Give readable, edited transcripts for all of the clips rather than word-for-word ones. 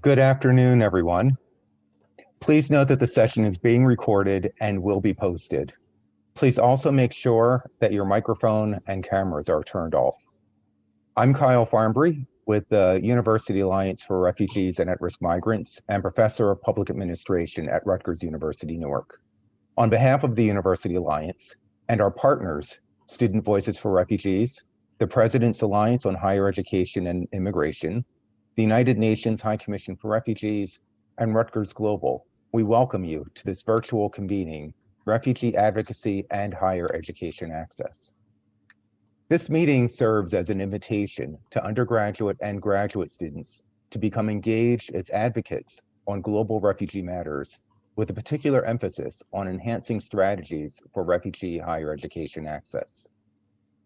Good afternoon, everyone. Please note that the session is being recorded and will be posted. Please also make sure that your microphone and cameras are turned off. I'm Kyle Farnbury with the University Alliance for Refugees and At-Risk Migrants and Professor of Public Administration at Rutgers University, Newark. On behalf of the University Alliance and our partners, Student Voices for Refugees, the President's Alliance on Higher Education and Immigration, the United Nations High Commission for Refugees, and Rutgers Global, we welcome you to this virtual convening, Refugee Advocacy and Higher Education Access. This meeting serves as an invitation to undergraduate and graduate students to become engaged as advocates on global refugee matters, with a particular emphasis on enhancing strategies for refugee higher education access.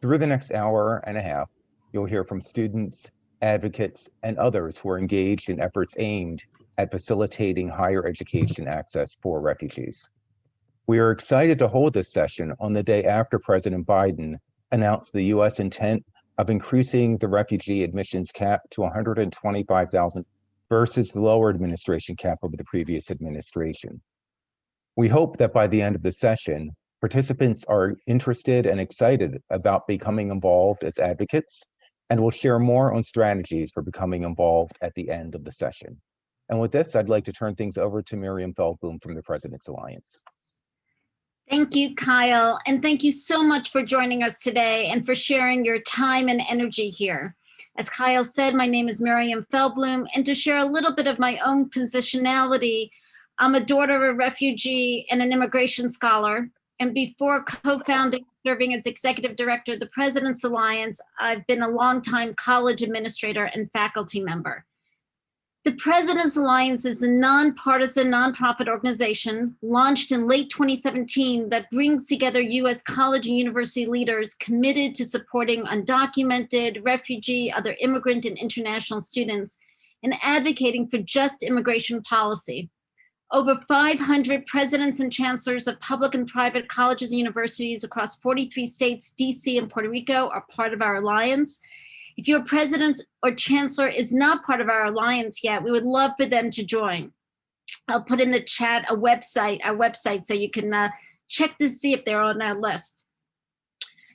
Through the next hour and a half, you'll hear from students, advocates, and others who are engaged in efforts aimed at facilitating higher education access for refugees. We are excited to hold this session on the day after President Biden announced the U.S. intent of increasing the refugee admissions cap to 125,000 versus the lower administration cap of the previous administration. We hope that by the end of the session, participants are interested and excited about becoming involved as advocates, and we'll share more on strategies for becoming involved at the end of the session. And with this, I'd like to turn things over to Miriam Feldblum from the President's Alliance. Thank you, Kyle, and thank you so much for joining us today and for sharing your time and energy here. As Kyle said, my name is Miriam Feldblum, and to share a little bit of my own positionality, I'm a daughter of a refugee and an immigration scholar, and before co-founding serving as executive director of the President's Alliance, I've been a longtime college administrator and faculty member. The President's Alliance is a nonpartisan nonprofit organization launched in late 2017 that brings together U.S. college and university leaders committed to supporting undocumented, refugee, other immigrant, and international students and advocating for just immigration policy. Over 500 presidents and chancellors of public and private colleges and universities across 43 states, DC, and Puerto Rico are part of our alliance. If your president or chancellor is not part of our alliance yet, we would love for them to join. I'll put in the chat our website, so you can check to see if they're on our list.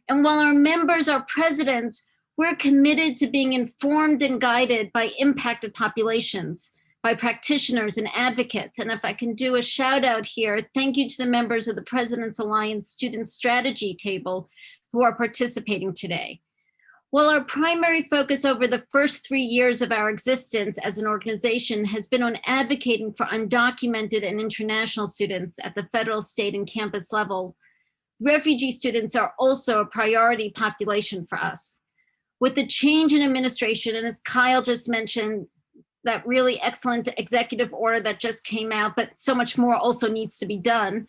And while our members are presidents, we're committed to being informed and guided by impacted populations, by practitioners and advocates. And if I can do a shout out here, thank you to the members of the President's Alliance Student Strategy Table who are participating today. While our primary focus over the first 3 years of our existence as an organization has been on advocating for undocumented and international students at the federal, state, and campus level, refugee students are also a priority population for us. With the change in administration, and as Kyle just mentioned, that really excellent executive order that just came out, but so much more also needs to be done,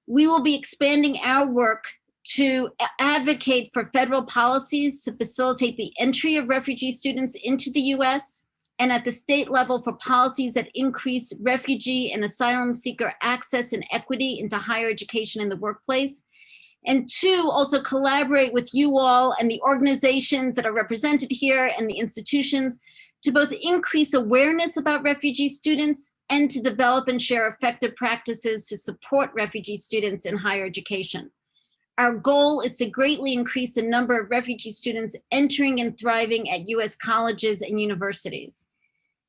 we will be expanding our work to advocate for federal policies to facilitate the entry of refugee students into the US, and at the state level for policies that increase refugee and asylum seeker access and equity into higher education in the workplace. And two, also collaborate with you all and the organizations that are represented here and the institutions to both increase awareness about refugee students and to develop and share effective practices to support refugee students in higher education. Our goal is to greatly increase the number of refugee students entering and thriving at US colleges and universities.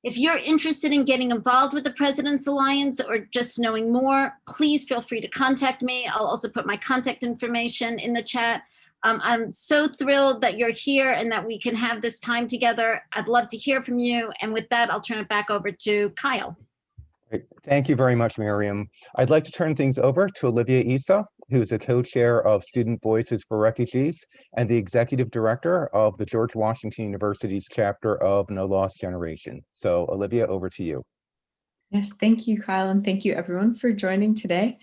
If you're interested in getting involved with the President's Alliance or just knowing more, please feel free to contact me. I'll also put my contact information in the chat. I'm so thrilled that you're here and that we can have this time together. I'd love to hear from you. And with that, I'll turn it back over to Kyle. Great. Thank you very much, Miriam. I'd like to turn things over to Olivia Issa, who is a co-chair of Student Voices for Refugees and the executive director of the George Washington University's chapter of No Lost Generation. So Olivia, over to you. Yes, thank you, Kyle, and thank you everyone for joining today.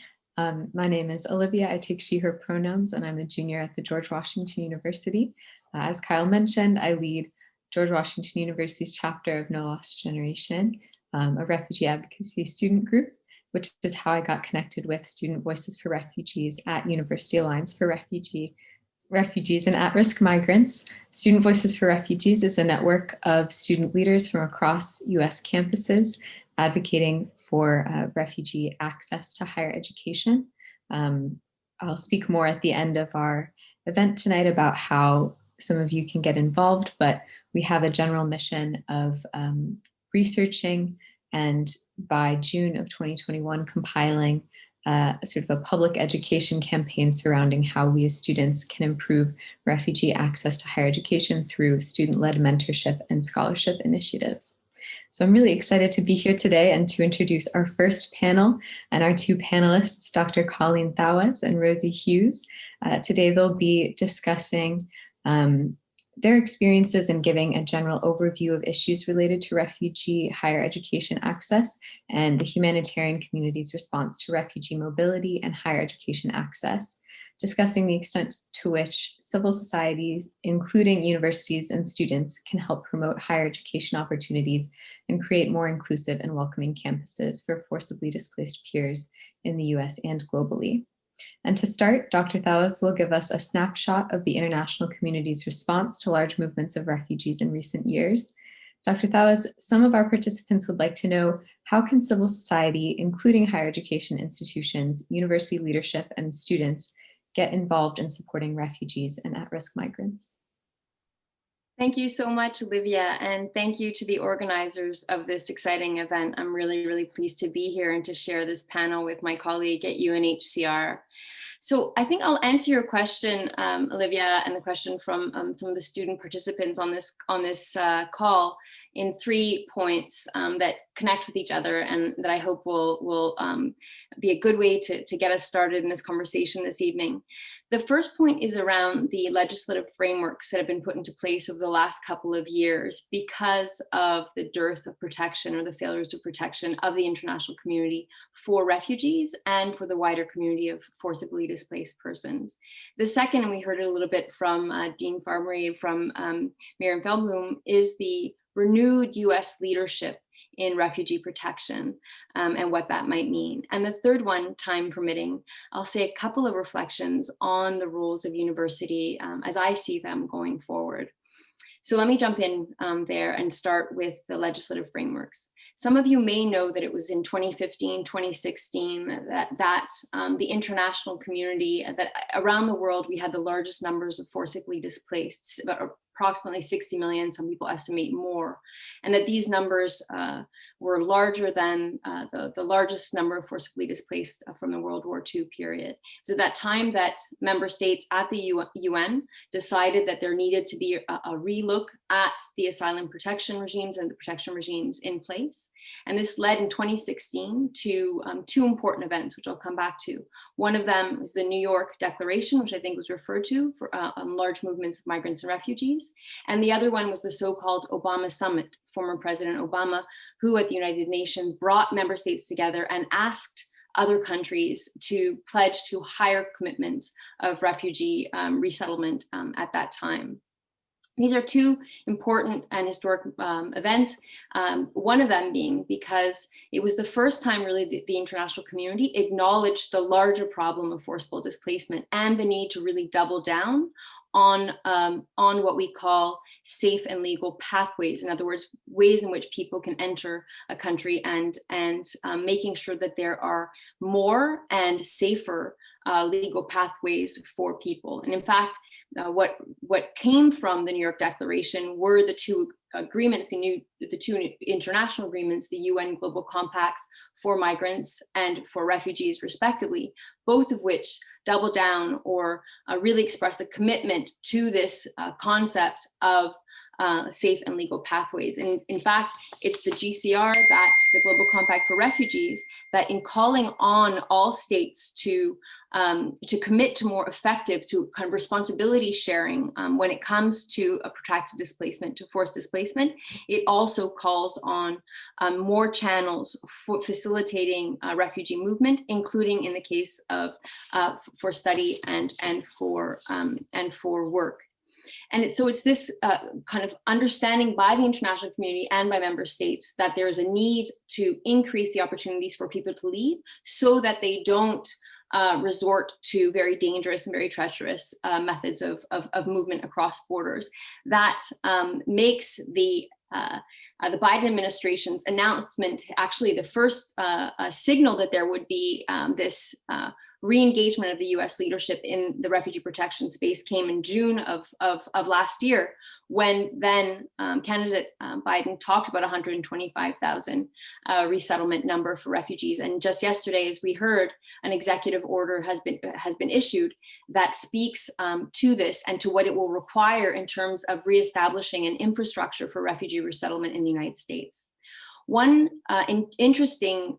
My name is Olivia. I take she, her pronouns, and I'm a junior at the George Washington University. As Kyle mentioned, I lead George Washington University's chapter of No Lost Generation, a refugee advocacy student group, which is how I got connected with Student Voices for Refugees at University Alliance for Refugees refugees and at-risk migrants. Student Voices for Refugees is a network of student leaders from across US campuses advocating for refugee access to higher education. I'll speak more at the end of our event tonight about how some of you can get involved, but we have a general mission of researching and by June of 2021 compiling sort of a public education campaign surrounding how we as students can improve refugee access to higher education through student-led mentorship and scholarship initiatives. So I'm really excited to be here today and to introduce our first panel and our two panelists, Dr. Colleen Thawaz and Rosie Hughes. Today they'll be discussing their experiences in giving a general overview of issues related to refugee higher education access and the humanitarian community's response to refugee mobility and higher education access, discussing the extent to which civil societies, including universities and students, can help promote higher education opportunities and create more inclusive and welcoming campuses for forcibly displaced peers in the US and globally. And to start, Dr. Thawaz will give us a snapshot of the international community's response to large movements of refugees in recent years. Dr. Thawaz, some of our participants would like to know, how can civil society, including higher education institutions, university leadership, and students get involved in supporting refugees and at-risk migrants? Thank you so much, Olivia, and thank you to the organizers of this exciting event. I'm really, really pleased to be here and to share this panel with my colleague at UNHCR. So I think I'll answer your question, Olivia, and the question from some of the student participants on this call in 3 points that connect with each other and that I hope will be a good way to get us started in this conversation this evening. The first point is around the legislative frameworks that have been put into place over the last couple of years because of the dearth of protection or the failures of protection of the international community for refugees and for the wider community of forcibly displaced persons. The second, and we heard it a little bit from Dean Farmery and from Miriam Feldblum, is the renewed US leadership in refugee protection and what that might mean. And the third one, time permitting, I'll say a couple of reflections on the roles of university as I see them going forward. So let me jump in there and start with the legislative frameworks. Some of you may know that it was in 2015, 2016 that the international community, that around the world, we had the largest numbers of forcibly displaced, about approximately 60 million, some people estimate more, and that these numbers were larger than the largest number of forcibly displaced from the World War II period. So at that time that member states at the UN decided that there needed to be a relook at the asylum protection regimes and the protection regimes in place. And this led in 2016 to two important events, which I'll come back to. One of them was the New York Declaration, which I think was referred to for large movements of migrants and refugees. And the other one was the so-called Obama Summit, former President Obama, who at the United Nations brought member states together and asked other countries to pledge to higher commitments of refugee resettlement at that time. These are two important and historic events, one of them being because it was the first time really the international community acknowledged the larger problem of forcible displacement and the need to really double down on what we call safe and legal pathways. In other words, ways in which people can enter a country and making sure that there are more and safer legal pathways for people. And in fact, what came from the New York Declaration were the two agreements, the two international agreements, the UN Global Compacts for migrants and for refugees, respectively, both of which double down or really express a commitment to this concept of safe and legal pathways. And in fact, it's the GCR, the Global Compact for Refugees, that in calling on all states to commit to more effective, to kind of responsibility sharing when it comes to a protracted displacement, to forced displacement, it also calls on more channels for facilitating refugee movement, including in the case of for study and for work. And so it's this kind of understanding by the international community and by member states that there is a need to increase the opportunities for people to leave so that they don't resort to very dangerous and very treacherous methods of movement across borders. That makes the Biden administration's announcement actually the first signal that there would be this re-engagement of the US leadership in the refugee protection space came in June of last year, when then candidate Biden talked about 125,000 resettlement number for refugees. And just yesterday, as we heard, an executive order has been issued that speaks to this and to what it will require in terms of reestablishing an infrastructure for refugee resettlement in the United States. One interesting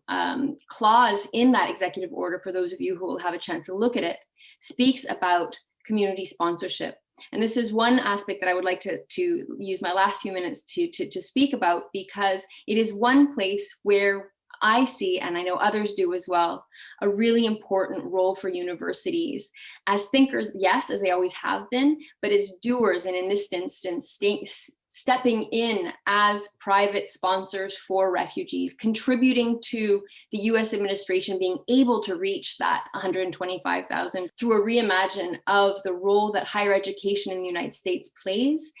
clause in that executive order, for those of you who will have a chance to look at it, speaks about community sponsorship. And this is one aspect that I would like to use my last few minutes to speak about, because it is one place where I see, and I know others do as well, a really important role for universities as thinkers, yes, as they always have been, but as doers, and in this instance, stepping in as private sponsors for refugees, contributing to the US administration being able to reach that 125,000 through a reimagine of the role that higher education in the United States plays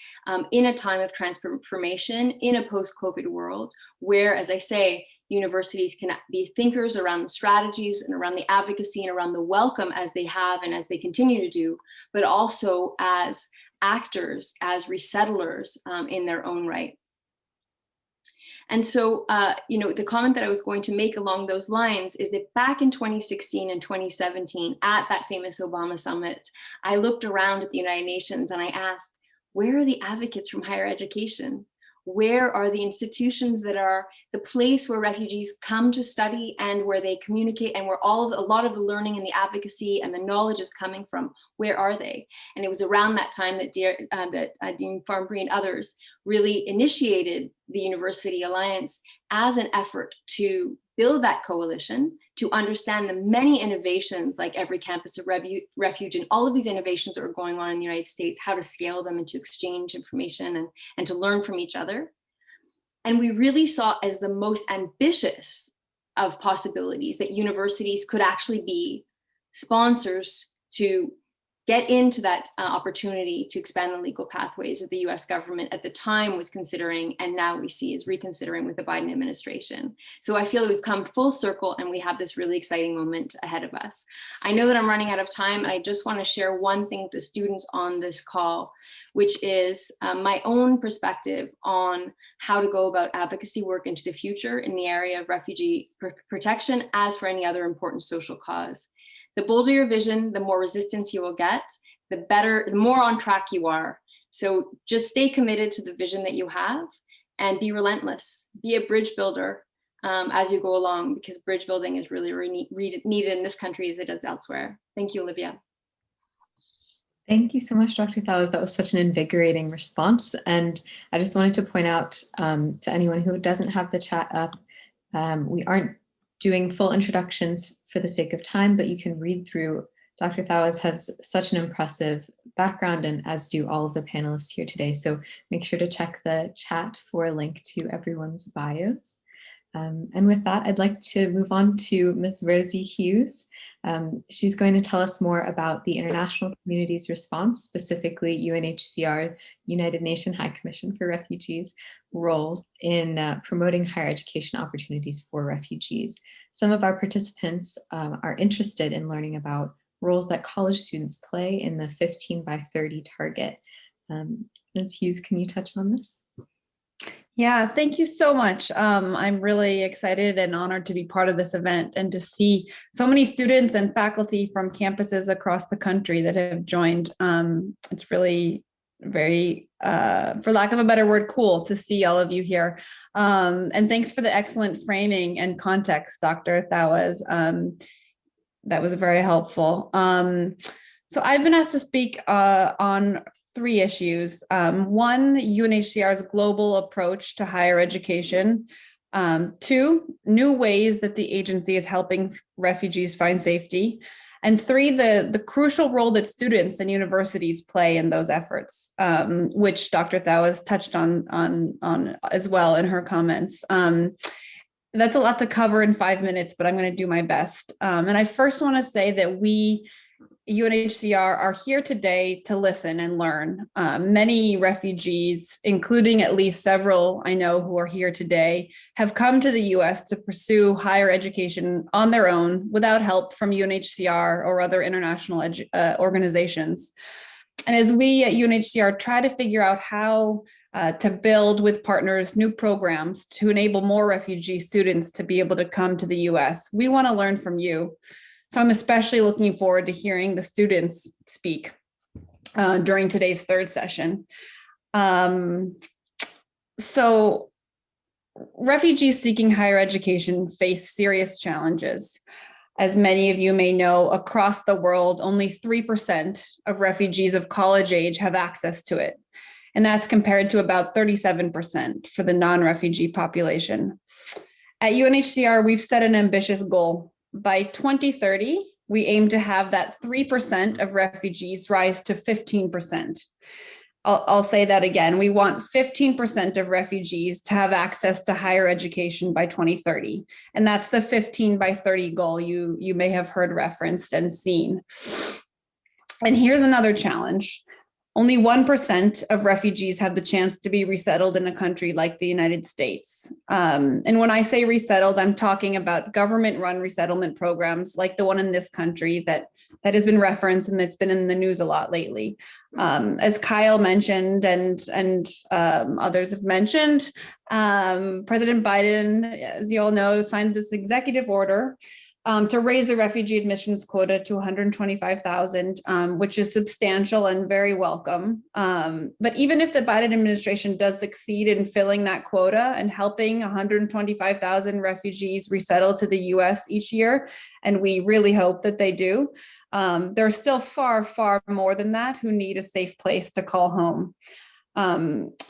in a time of transformation in a post-COVID world, where, as I say, universities can be thinkers around the strategies and around the advocacy and around the welcome, as they have and as they continue to do, but also as actors, as resettlers in their own right. And so, the comment that I was going to make along those lines is that back in 2016 and 2017, at that famous Obama summit, I looked around at the United Nations and I asked, where are the advocates from higher education? Where are the institutions that are the place where refugees come to study and where they communicate and where a lot of the learning and the advocacy and the knowledge is coming from? Where are they? And it was around that time that Dean Farnbury and others really initiated the University Alliance as an effort to build that coalition, to understand the many innovations like Every Campus of Refuge and all of these innovations that are going on in the United States, how to scale them and to exchange information and to learn from each other. And we really saw as the most ambitious of possibilities that universities could actually be sponsors to get into that opportunity to expand the legal pathways that the US government at the time was considering, and now we see is reconsidering with the Biden administration. So I feel that we've come full circle and we have this really exciting moment ahead of us. I know that I'm running out of time, and I just want to share one thing with the students on this call, which is my own perspective on how to go about advocacy work into the future in the area of refugee protection, as for any other important social cause. The bolder your vision, the more resistance you will get, the more on track you are. So just stay committed to the vision that you have and be relentless. Be a bridge builder as you go along, because bridge building is really, really needed in this country as it is elsewhere. Thank you, Olivia. Thank you so much, Dr. Thawes. That was such an invigorating response. And I just wanted to point out to anyone who doesn't have the chat up, we aren't doing full introductions for the sake of time, but you can read through. Dr. Thawes has such an impressive background, and as do all of the panelists here today. So make sure to check the chat for a link to everyone's bios. And with that, I'd like to move on to Ms. Rosie Hughes. She's going to tell us more about the international community's response, specifically UNHCR, United Nations High Commission for Refugees, roles in promoting higher education opportunities for refugees. Some of our participants are interested in learning about roles that college students play in the 15 by 30 target. Ms. Hughes, can you touch on this? Yeah, thank you so much. I'm really excited and honored to be part of this event and to see so many students and faculty from campuses across the country that have joined. It's really very, for lack of a better word, cool to see all of you here. And thanks for the excellent framing and context, Dr. Thawes. That was very helpful. So I've been asked to speak on 3 issues. One, UNHCR's global approach to higher education. 2, new ways that the agency is helping refugees find safety. And 3, the crucial role that students and universities play in those efforts, which Dr. Thawes touched on as well in her comments. That's a lot to cover in 5 minutes, but I'm going to do my best. And I first want to say that we, UNHCR, are here today to listen and learn. Many refugees, including at least several I know who are here today, have come to the US to pursue higher education on their own without help from UNHCR or other international organizations. And as we at UNHCR try to figure out how to build with partners new programs to enable more refugee students to be able to come to the US, we want to learn from you. So I'm especially looking forward to hearing the students speak during today's third session. So refugees seeking higher education face serious challenges. As many of you may know, across the world, only 3% of refugees of college age have access to it. And that's compared to about 37% for the non-refugee population. At UNHCR, we've set an ambitious goal. By 2030, we aim to have that 3% of refugees rise to 15%. I'll say that again. We want 15% of refugees to have access to higher education by 2030. And that's the 15 by 30 goal you may have heard referenced and seen. And here's another challenge. Only 1% of refugees have the chance to be resettled in a country like the United States. And when I say resettled, I'm talking about government-run resettlement programs like the one in this country that has been referenced and that's been in the news a lot lately. As Kyle mentioned and others have mentioned, President Biden, as you all know, signed this executive order to raise the refugee admissions quota to 125,000, which is substantial and very welcome. But even if the Biden administration does succeed in filling that quota and helping 125,000 refugees resettle to the US each year, and we really hope that they do, there are still far, far more than that who need a safe place to call home.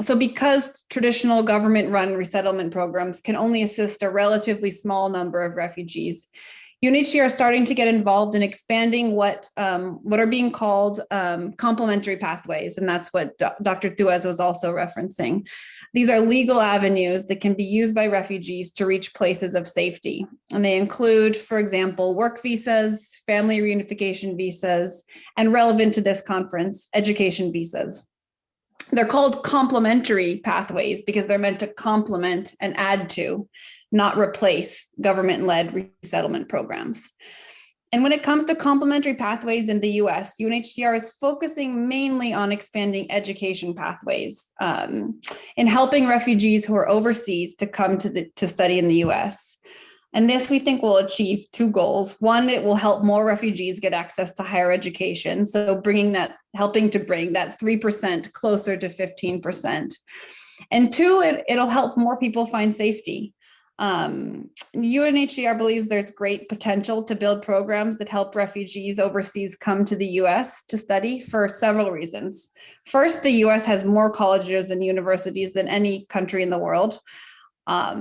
So because traditional government-run resettlement programs can only assist a relatively small number of refugees, UNHCR is starting to get involved in expanding what are being called complementary pathways, and that's what Dr. Thuez was also referencing. These are legal avenues that can be used by refugees to reach places of safety, and they include, for example, work visas, family reunification visas, and relevant to this conference, education visas. They're called complementary pathways because they're meant to complement and add to, not replace government-led resettlement programs. And when it comes to complementary pathways in the US, UNHCR is focusing mainly on expanding education pathways and helping refugees who are overseas to come to study in the US. And this we think will achieve two goals. One, it will help more refugees get access to higher education. So helping to bring that 3% closer to 15%. And two, it'll help more people find safety. UNHCR believes there's great potential to build programs that help refugees overseas come to the US to study for several reasons. First, the US has more colleges and universities than any country in the world.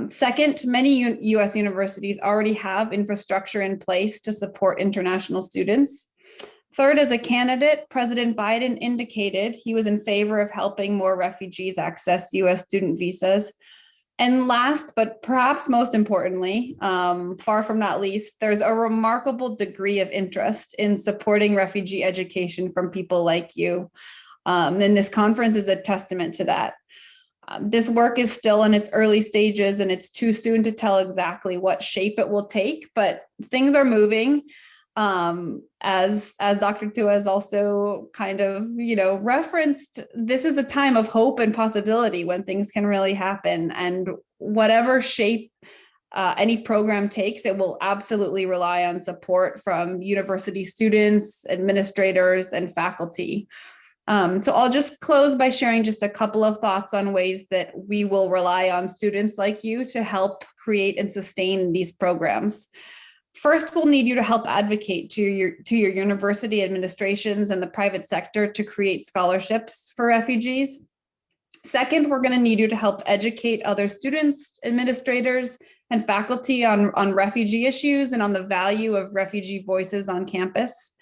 Second, many US universities already have infrastructure in place to support international students. Third, as a candidate, President Biden indicated he was in favor of helping more refugees access US student visas. And last, but perhaps most importantly, far from not least, there's a remarkable degree of interest in supporting refugee education from people like you. And this conference is a testament to that. This work is still in its early stages and it's too soon to tell exactly what shape it will take, but things are moving. As Dr. Thuez also kind of, referenced, this is a time of hope and possibility when things can really happen. And whatever shape any program takes, it will absolutely rely on support from university students, administrators, and faculty. So I'll just close by sharing just a couple of thoughts on ways that we will rely on students like you to help create and sustain these programs. First, we'll need you to help advocate to your university administrations and the private sector to create scholarships for refugees. Second, we're going to need you to help educate other students, administrators, and faculty on refugee issues and on the value of refugee voices on campus.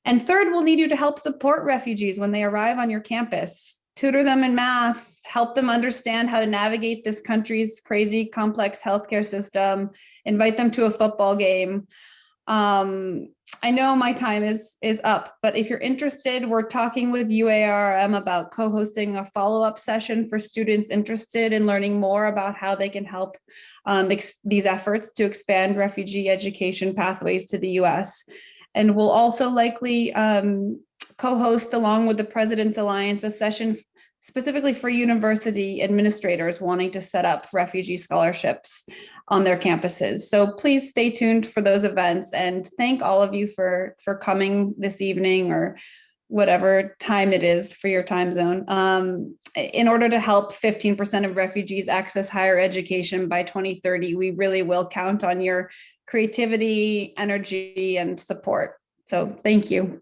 And third, we'll need you to help support refugees when they arrive on your campus. tutor them in math, help them understand how to navigate this country's crazy, complex healthcare system, invite them to a football game. I know my time is up, but if you're interested, we're talking with UARM about co-hosting a follow-up session for students interested in learning more about how they can help these efforts to expand refugee education pathways to the US. And we'll also likely co-host, along with the President's Alliance, a session specifically for university administrators wanting to set up refugee scholarships on their campuses. So please stay tuned for those events, and thank all of you for coming this evening or whatever time it is for your time zone. In order to help 15% of refugees access higher education by 2030, we really will count on your creativity, energy, and support. So thank you.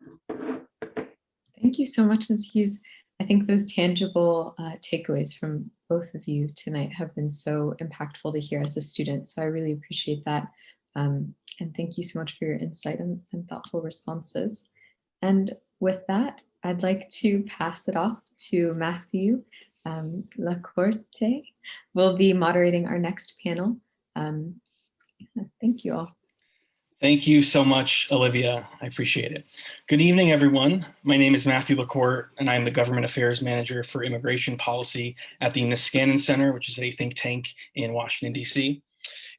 Thank you so much, Ms. Hughes. I think those tangible takeaways from both of you tonight have been so impactful to hear as a student. So I really appreciate that. And thank you so much for your insight and thoughtful responses. And with that, I'd like to pass it off to Matthew Lacorte. We'll be moderating our next panel. Thank you all. Thank you so much, Olivia. I appreciate it. Good evening, everyone. My name is Matthew Lacorte, and I'm the Government Affairs Manager for Immigration Policy at the Niskanen Center, which is a think tank in Washington, D.C.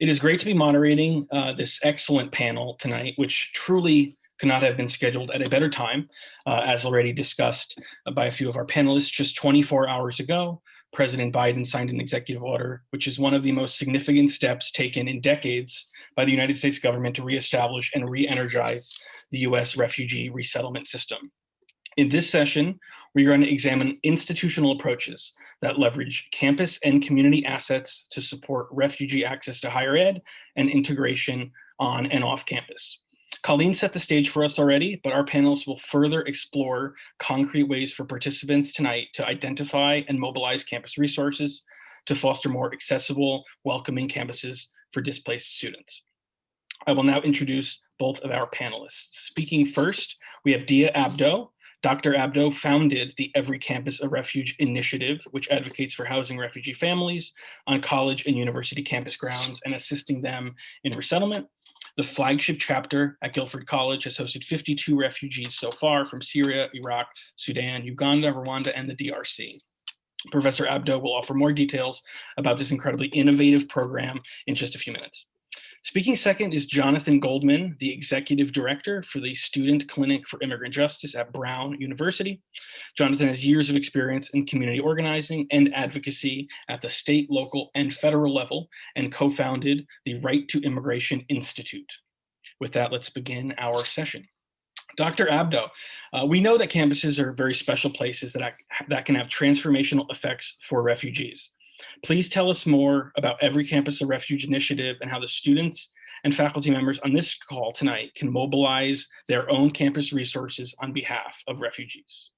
It is great to be moderating this excellent panel tonight, which truly could not have been scheduled at a better time, as already discussed by a few of our panelists. Just 24 hours ago, President Biden signed an executive order, which is one of the most significant steps taken in decades by the United States government to reestablish and re-energize the U.S. refugee resettlement system. In this session, we're going to examine institutional approaches that leverage campus and community assets to support refugee access to higher ed and integration on and off campus. Colleen set the stage for us already, but our panelists will further explore concrete ways for participants tonight to identify and mobilize campus resources to foster more accessible, welcoming campuses for displaced students. I will now introduce both of our panelists. Speaking first, we have Dia Abdo. Dr. Abdo founded the Every Campus a Refuge initiative, which advocates for housing refugee families on college and university campus grounds and assisting them in resettlement. The flagship chapter at Guilford College has hosted 52 refugees so far from Syria, Iraq, Sudan, Uganda, Rwanda, and the DRC. Professor Abdo will offer more details about this incredibly innovative program in just a few minutes. Speaking second is Jonathan Goldman, the Executive Director for the Student Clinic for Immigrant Justice at Brown University. Jonathan has years of experience in community organizing and advocacy at the state, local, and federal level, and co-founded the Right to Immigration Institute. With that, let's begin our session. Dr. Abdo, we know that campuses are very special places that can have transformational effects for refugees. Please tell us more about Every Campus a Refuge initiative and how the students and faculty members on this call tonight can mobilize their own campus resources on behalf of refugees.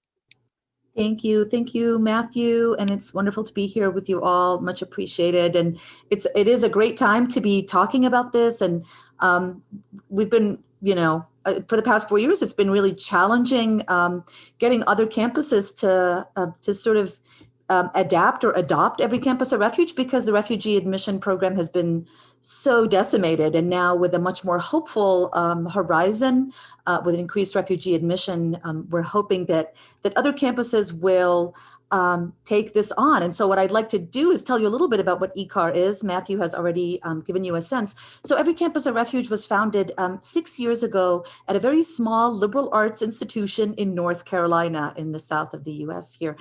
Thank you, Matthew, and it's wonderful to be here with you all. Much appreciated, and it is a great time to be talking about this. And we've been, for the past 4 years, it's been really challenging getting other campuses to sort of adapt or adopt Every Campus a Refuge, because the refugee admission program has been so decimated. And now with a much more hopeful horizon, with increased refugee admission, we're hoping that other campuses will take this on. And so what I'd like to do is tell you a little bit about what ECAR is. Matthew has already given you a sense. So Every Campus a Refuge was founded 6 years ago at a very small liberal arts institution in North Carolina, in the south of the US here.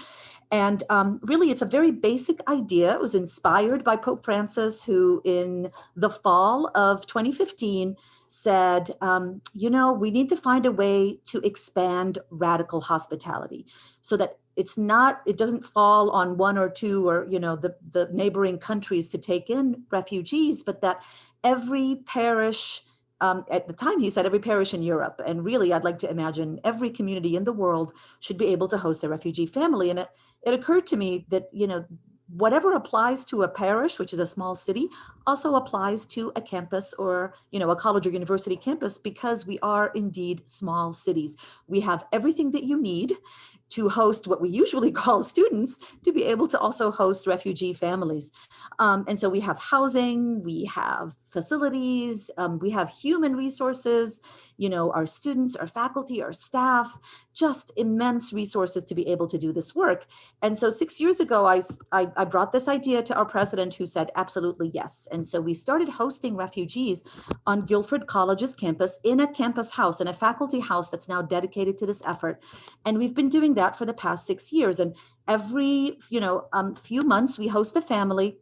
And really, it's a very basic idea. It was inspired by Pope Francis, who in the fall of 2015 said, we need to find a way to expand radical hospitality so that it doesn't fall on one or two or, the neighboring countries to take in refugees, but that every parish, at the time he said every parish in Europe, and really I'd like to imagine every community in the world should be able to host a refugee family. And it occurred to me that, whatever applies to a parish, which is a small city, also applies to a campus or, a college or university campus, because we are indeed small cities. We have everything that you need to host what we usually call students, to be able to also host refugee families. And so we have housing, we have facilities, we have human resources, you know, our students, our faculty, our staff, just immense resources to be able to do this work. And so 6 years ago, I brought this idea to our president, who said, absolutely yes. And so we started hosting refugees on Guilford College's campus in a campus house, in a faculty house that's now dedicated to this effort. And we've been doing that for the past 6 years. And every, few months, we host a family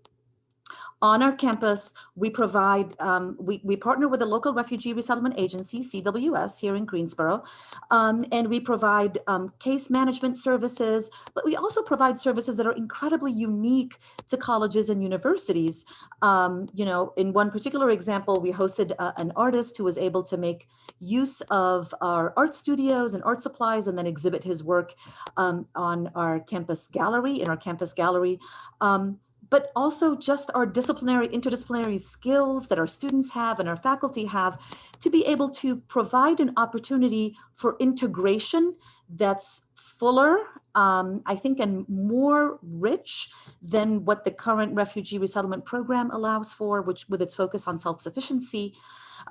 on our campus. We provide, we partner with a local refugee resettlement agency, CWS, here in Greensboro, and we provide case management services, but we also provide services that are incredibly unique to colleges and universities. In one particular example, we hosted an artist who was able to make use of our art studios and art supplies and then exhibit his work on our campus gallery, in our campus gallery. But also just our interdisciplinary skills that our students have and our faculty have to be able to provide an opportunity for integration that's fuller, I think, and more rich than what the current refugee resettlement program allows for, which with its focus on self-sufficiency.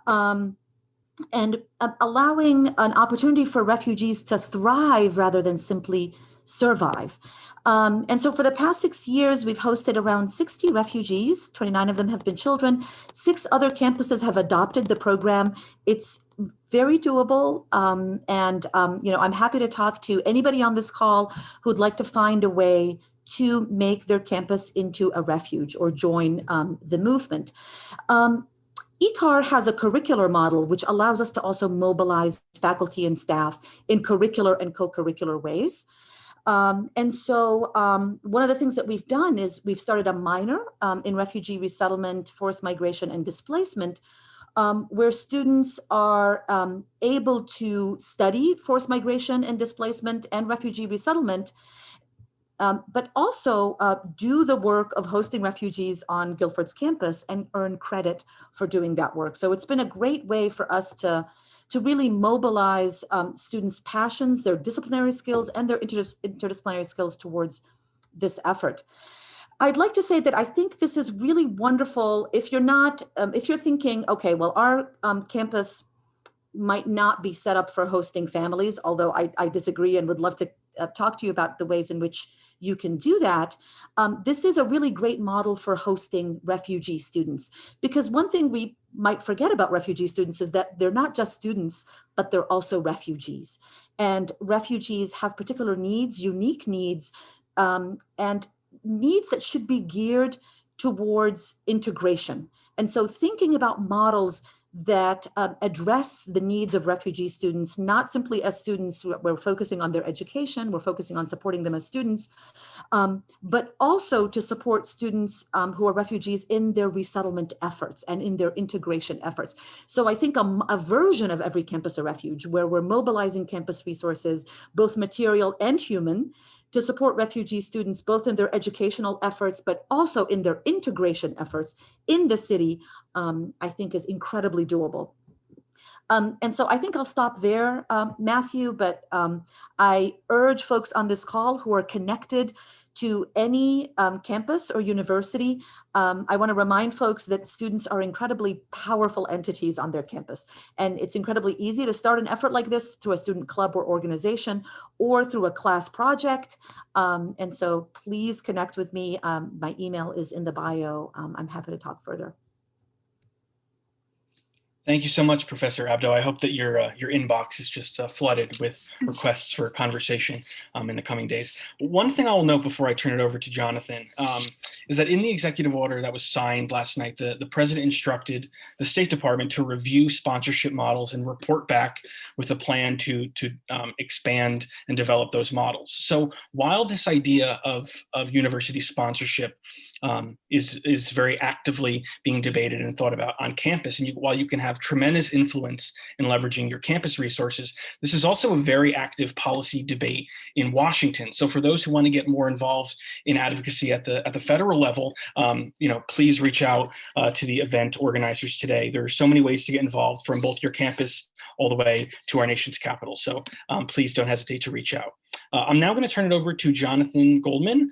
And allowing an opportunity for refugees to thrive rather than simply survive. And so for the past 6 years, we've hosted around 60 refugees. 29 of them have been children. 6 other campuses have adopted the program. It's very doable. I'm happy to talk to anybody on this call who'd like to find a way to make their campus into a refuge or join the movement. ECAR has a curricular model which allows us to also mobilize faculty and staff in curricular and co-curricular ways. And so one of the things that we've done is we've started a minor in refugee resettlement, forced migration, and displacement, where students are able to study forced migration and displacement and refugee resettlement, but also do the work of hosting refugees on Guilford's campus and earn credit for doing that work. So it's been a great way for us to really mobilize students' passions, their disciplinary skills, and their interdisciplinary skills towards this effort. I'd like to say that I think this is really wonderful if you're thinking, okay, well, our campus might not be set up for hosting families, although I disagree and would love to talk to you about the ways in which you can do that. This is a really great model for hosting refugee students, because one thing we might forget about refugee students is that they're not just students, but they're also refugees. And refugees have particular needs, unique needs, and needs that should be geared towards integration. And so thinking about models that address the needs of refugee students, not simply as students, we're focusing on their education, we're focusing on supporting them as students, but also to support students who are refugees in their resettlement efforts and in their integration efforts. So I think a version of Every Campus a Refuge, where we're mobilizing campus resources, both material and human, to support refugee students, both in their educational efforts, but also in their integration efforts in the city, I think is incredibly doable. And so I think I'll stop there, Matthew, but I urge folks on this call who are connected to any campus or university. I want to remind folks that students are incredibly powerful entities on their campus. And it's incredibly easy to start an effort like this through a student club or organization or through a class project. And so please connect with me. My email is in the bio. I'm happy to talk further. Thank you so much, Professor Abdo. I hope that your inbox is just flooded with requests for conversation in the coming days. One thing I will note before I turn it over to Jonathan is that in the executive order that was signed last night, the president instructed the State Department to review sponsorship models and report back with a plan to expand and develop those models. So while this idea of university sponsorship is very actively being debated and thought about on campus. And while you can have tremendous influence in leveraging your campus resources, this is also a very active policy debate in Washington. So for those who want to get more involved in advocacy at the federal level, please reach out to the event organizers today. There are so many ways to get involved, from both your campus all the way to our nation's capital. So please don't hesitate to reach out. I'm now going to turn it over to Jonathan Goldman.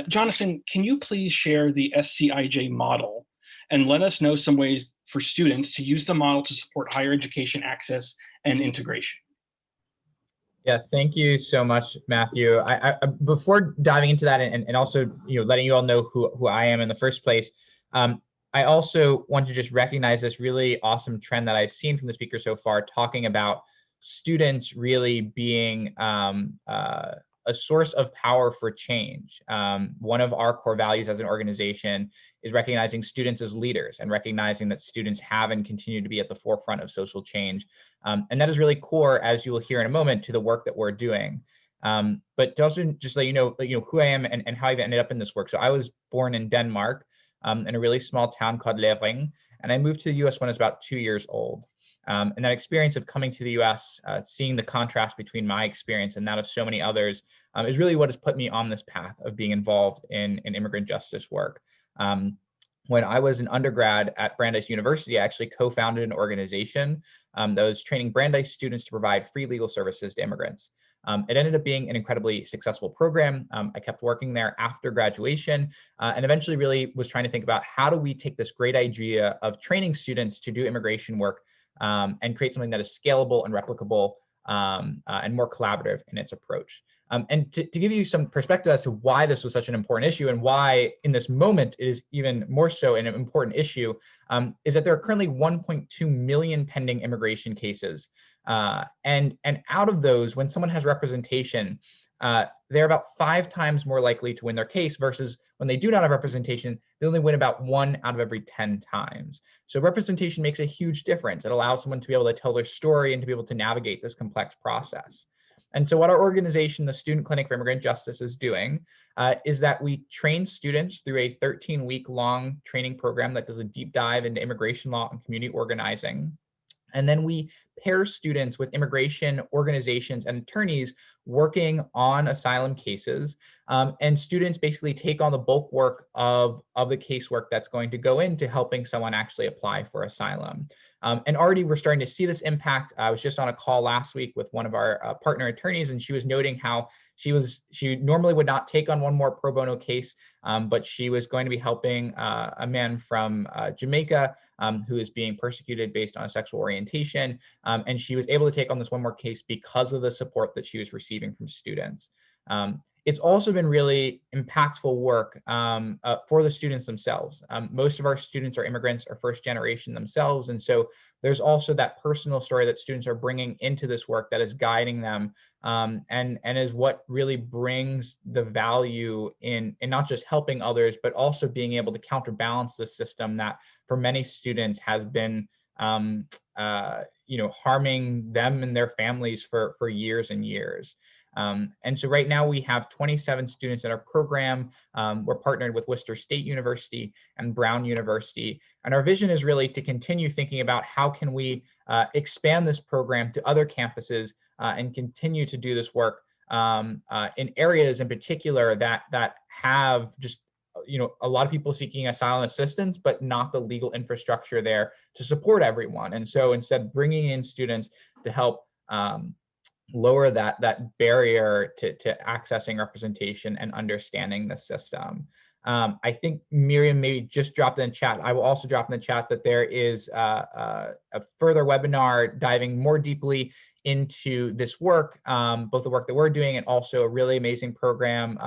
Jonathan, can you please share the SCIJ model and let us know some ways for students to use the model to support higher education access and integration? Yeah, thank you so much, Matthew. I before diving into that and also letting you all know who I am in the first place, I also want to just recognize this really awesome trend that I've seen from the speaker so far, talking about students really being a source of power for change. One of our core values as an organization is recognizing students as leaders and recognizing that students have and continue to be at the forefront of social change. And that is really core, as you will hear in a moment, to the work that we're doing. But to also just let you know who I am and how I've ended up in this work. So I was born in Denmark, in a really small town called Lering, and I moved to the US when I was about 2 years old. And that experience of coming to the US, seeing the contrast between my experience and that of so many others, is really what has put me on this path of being involved in immigrant justice work. When I was an undergrad at Brandeis University, I actually co-founded an organization that was training Brandeis students to provide free legal services to immigrants. It ended up being an incredibly successful program. I kept working there after graduation and eventually really was trying to think about how do we take this great idea of training students to do immigration work and create something that is scalable and replicable and more collaborative in its approach. And to give you some perspective as to why this was such an important issue and why in this moment it is even more so an important issue, is that there are currently 1.2 million pending immigration cases. And out of those, when someone has representation, they're about 5 times more likely to win their case versus when they do not have representation, they only win about 1 out of every 10 times. So representation makes a huge difference. It allows someone to be able to tell their story and to be able to navigate this complex process. And so what our organization, the Student Clinic for Immigrant Justice, is doing is that we train students through a 13-week-long training program that does a deep dive into immigration law and community organizing. And then we pair students with immigration organizations and attorneys working on asylum cases. And students basically take on the bulk work of the casework that's going to go into helping someone actually apply for asylum. And already we're starting to see this impact. I was just on a call last week with one of our partner attorneys, and she was noting how she normally would not take on one more pro bono case, but she was going to be helping a man from Jamaica who is being persecuted based on a sexual orientation. And she was able to take on this one more case because of the support that she was receiving from students. It's also been really impactful work for the students themselves. Most of our students are immigrants, are first generation themselves. And so there's also that personal story that students are bringing into this work that is guiding them and is what really brings the value in not just helping others, but also being able to counterbalance the system that for many students has been harming them and their families for years and years. And so right now we have 27 students in our program. We're partnered with Worcester State University and Brown University. And our vision is really to continue thinking about how can we expand this program to other campuses and continue to do this work in areas in particular that have just a lot of people seeking asylum assistance, but not the legal infrastructure there to support everyone. And so instead bringing in students to help lower that barrier to accessing representation and understanding the system. I think Miriam maybe just dropped in the chat. I will also drop in the chat that there is a further webinar diving more deeply into this work, both the work that we're doing and also a really amazing program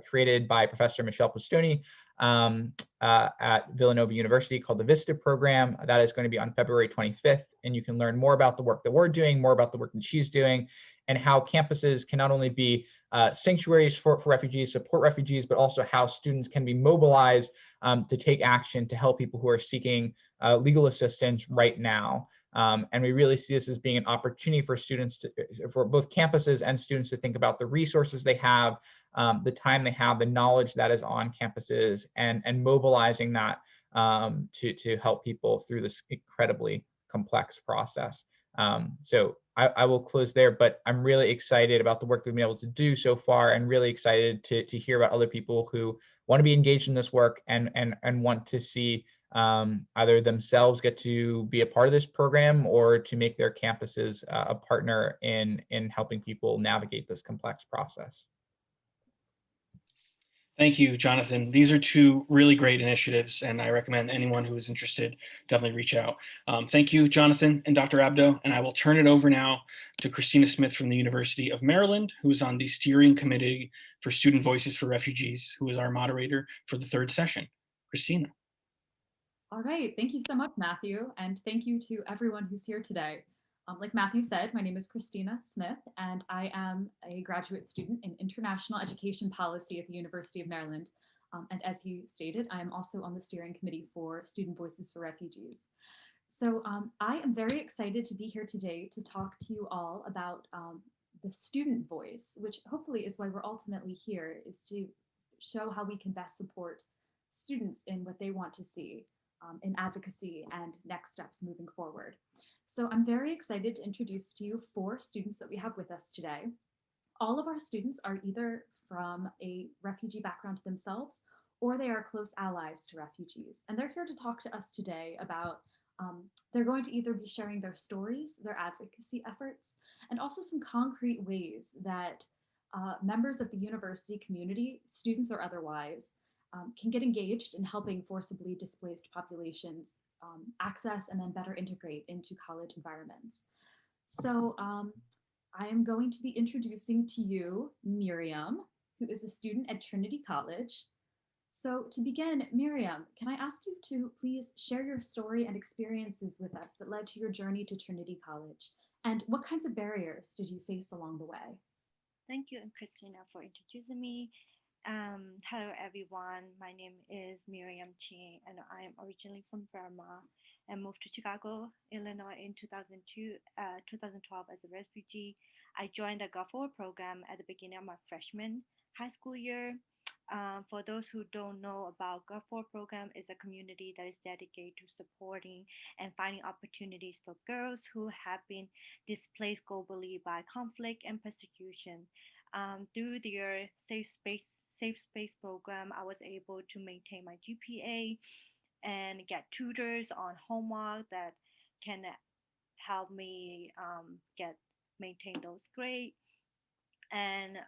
created by Professor Michelle Pistoni at Villanova University called the VISTA program. That is going to be on February 25th, and you can learn more about the work that we're doing, more about the work that she's doing, and how campuses can not only be sanctuaries for refugees, support refugees, but also how students can be mobilized to take action to help people who are seeking legal assistance right now. And we really see this as being an opportunity for students for both campuses and students to think about the resources they have, the time they have, the knowledge that is on campuses, and mobilizing that to help people through this incredibly complex process. So I will close there, but I'm really excited about the work that we've been able to do so far, and really excited to hear about other people who want to be engaged in this work and want to see either themselves get to be a part of this program, or to make their campuses a partner in helping people navigate this complex process. Thank you, Jonathan. These are two really great initiatives, and I recommend anyone who is interested definitely reach out. Thank you, Jonathan and Dr. Abdo, and I will turn it over now to Christina Smith from the University of Maryland, who is on the steering committee for Student Voices for Refugees, who is our moderator for the third session. Christina. All right, thank you so much, Matthew, and thank you to everyone who's here today. Like Matthew said, my name is Christina Smith, and I am a graduate student in International Education Policy at the University of Maryland. And as he stated, I am also on the steering committee for Student Voices for Refugees. So I am very excited to be here today to talk to you all about the student voice, which hopefully is why we're ultimately here, is to show how we can best support students in what they want to see in advocacy and next steps moving forward. So I'm very excited to introduce to you 4 students that we have with us today. All of our students are either from a refugee background themselves, or they are close allies to refugees. And they're here to talk to us today about, they're going to either be sharing their stories, their advocacy efforts, and also some concrete ways that members of the university community, students or otherwise, can get engaged in helping forcibly displaced populations access and then better integrate into college environments. So I am going to be introducing to you Miriam, who is a student at Trinity College. So to begin, Miriam, can I ask you to please share your story and experiences with us that led to your journey to Trinity College? And what kinds of barriers did you face along the way? Thank you, Christina, for introducing me. Hello, everyone. My name is Miriam Ching, and I am originally from Burma and moved to Chicago, Illinois in 2012 as a refugee. I joined the Gulf War program at the beginning of my freshman high school year. For those who don't know about Gulf War program, is a community that is dedicated to supporting and finding opportunities for girls who have been displaced globally by conflict and persecution. Through their safe space program, I was able to maintain my GPA and get tutors on homework that can help me maintain those grades. And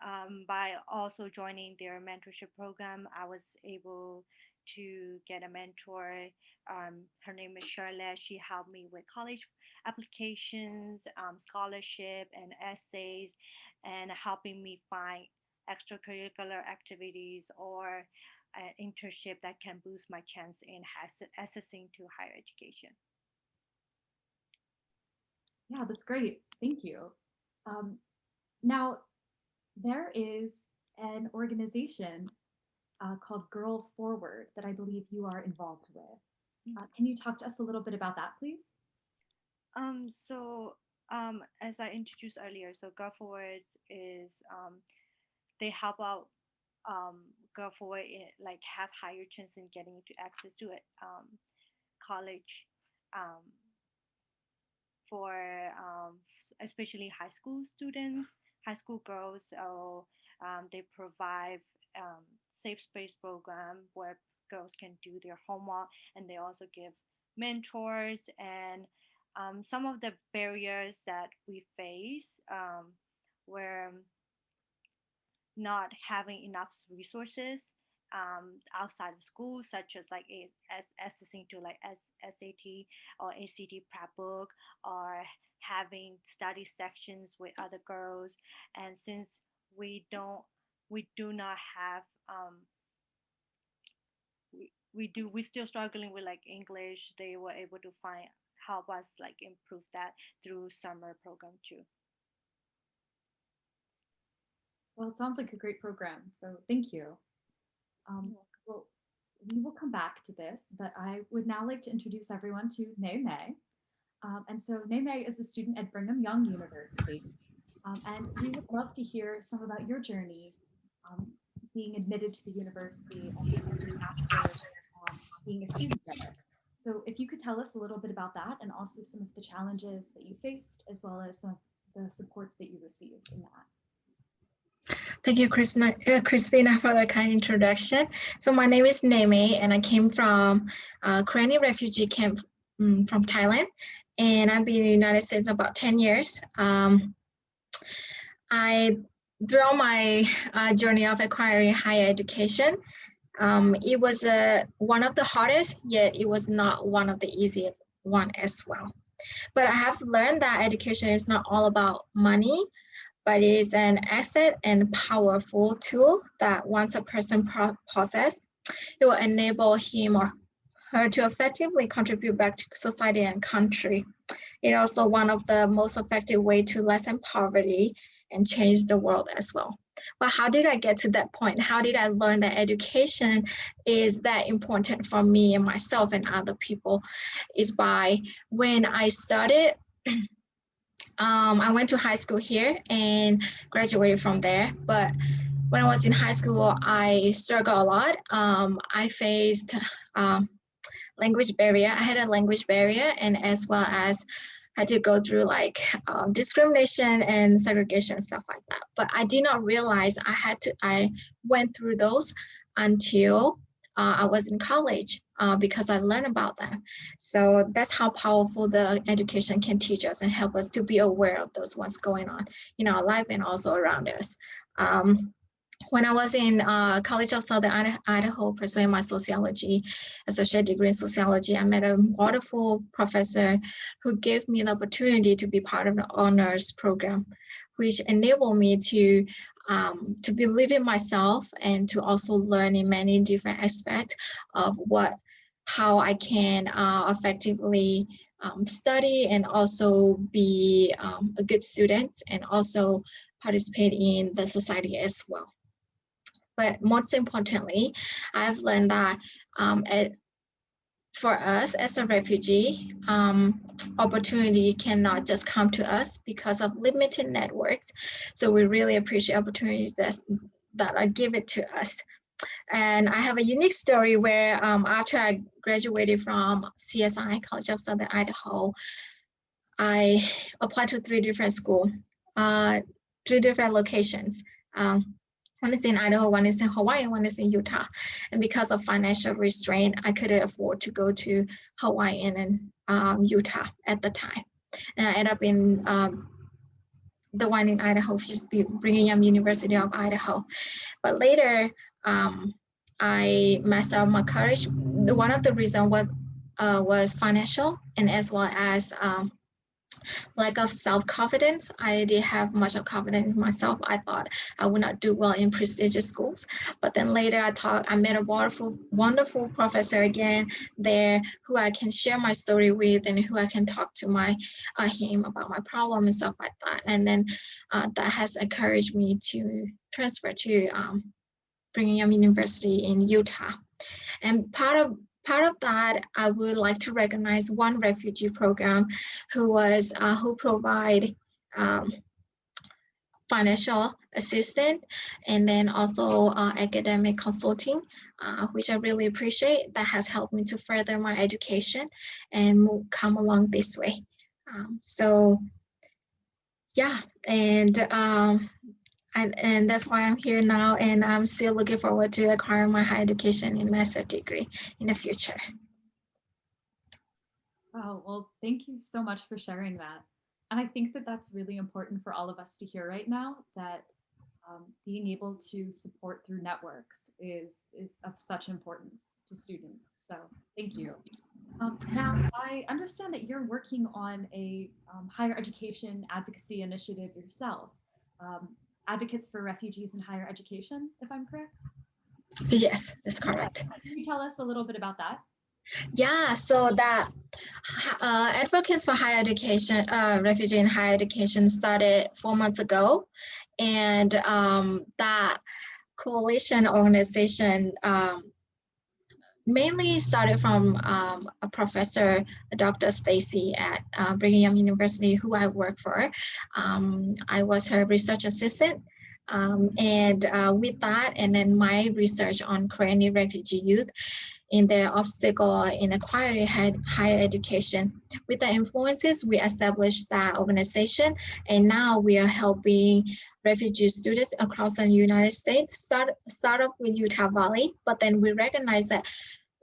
by also joining their mentorship program, I was able to get a mentor. Her name is Charlotte. She helped me with college applications, scholarship, and essays, and helping me find extracurricular activities or an internship that can boost my chance in accessing to higher education. Yeah, that's great. Thank you. Now, there is an organization called Girl Forward that I believe you are involved with. Can you talk to us a little bit about that, please? As I introduced earlier, so Girl Forward is they help out Girl Forward like have higher chance in getting into access to it college for especially high school students, high school girls. So they provide safe space program where girls can do their homework, and they also give mentors. And some of the barriers that we face were not having enough resources outside of school, such as like accessing to like SAT or ACT prep book, or having study sections with other girls. And since we do not have we still struggling with like English, they were able to help us like improve that through summer program too. Well, it sounds like a great program, so thank you. Well, we will come back to this, but I would now like to introduce everyone to Nay May. And so Neme is a student at Brigham Young University. And we would love to hear some about your journey being admitted to the university and after being a student there. So if you could tell us a little bit about that and also some of the challenges that you faced, as well as some of the supports that you received in that. Thank you, Christina, for the kind introduction. So my name is Neme, and I came from Korean refugee camp from Thailand, and I've been in the United States about 10 years. Throughout my journey of acquiring higher education, it was one of the hardest, yet it was not one of the easiest one as well. But I have learned that education is not all about money, but it is an asset and powerful tool that once a person possesses, it will enable him or her to effectively contribute back to society and country. It's also one of the most effective ways to lessen poverty and change the world as well. But how did I get to that point? How did I learn that education is that important for me and myself and other people? Is by when I started, I went to high school here and graduated from there. But when I was in high school, I struggled a lot. I faced language barrier. I had a language barrier, and as well as had to go through like discrimination and segregation, stuff like that. But I did not realize I went through those until I was in college because I learned about them. So that's how powerful the education can teach us and help us to be aware of those what's going on in our life and also around us. When I was in College of Southern Idaho pursuing my sociology, associate degree in sociology, I met a wonderful professor who gave me the opportunity to be part of the honors program, which enabled me to believe in myself and to also learn in many different aspects of how I can effectively study and also be a good student and also participate in the society as well. But most importantly, I've learned that for us as a refugee, opportunity cannot just come to us because of limited networks. So we really appreciate opportunities that are given to us. And I have a unique story where after I graduated from CSI, College of Southern Idaho, I applied to 3 different schools, 3 different locations. One is in Idaho, one is in Hawaii, one is in Utah. And because of financial restraint, I couldn't afford to go to Hawaii and Utah at the time. And I ended up in the one in Idaho, which is Brigham Young University of Idaho. But later, I messed up my courage. One of the reasons was financial, and as well as lack of self-confidence. I didn't have much of confidence in myself. I thought I would not do well in prestigious schools. But then later I met a wonderful professor again there who I can share my story with and who I can talk to him about my problem and stuff like that. And then that has encouraged me to transfer to Brigham Young University in Utah. And part of that, I would like to recognize one refugee program who provide financial assistance and then also academic consulting, which I really appreciate. That has helped me to further my education and come along this way. So yeah, and that's why I'm here now, and I'm still looking forward to acquiring my higher education in master's degree in the future. Wow, well, thank you so much for sharing that. And I think that that's really important for all of us to hear right now, that being able to support through networks is of such importance to students. So thank you. Now, I understand that you're working on a higher education advocacy initiative yourself. Advocates for Refugees in Higher Education, if I'm correct? Yes, that's correct. Can you tell us a little bit about that? Yeah, so that Advocates for Higher Education, Refugee in Higher Education started 4 months ago. And that coalition organization mainly started from a professor, Dr. Stacy at Brigham Young University, who I work for. I was her research assistant. And with that, and then my research on Korean refugee youth in their obstacle in acquiring higher education. With the influences, we established that organization, and now we are helping refugee students across the United States. Start up with Utah Valley, but then we recognize that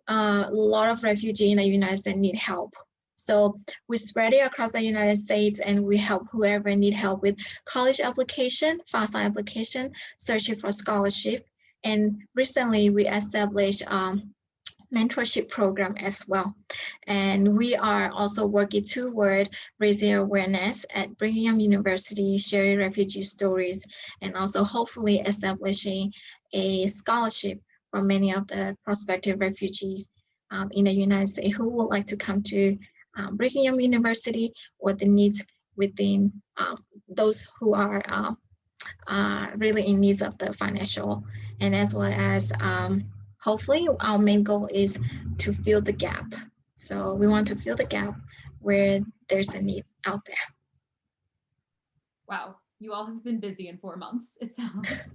a lot of refugees in the United States need help. So we spread it across the United States, and we help whoever need help with college application, FAFSA application, searching for scholarship. And recently we established mentorship program as well. And we are also working toward raising awareness at Brigham Young University, sharing refugee stories, and also hopefully establishing a scholarship for many of the prospective refugees in the United States who would like to come to Brigham Young University, or the needs within those who are really in needs of the financial, and as well as hopefully our main goal is to fill the gap. So we want to fill the gap where there's a need out there. Wow, you all have been busy in 4 months, it sounds.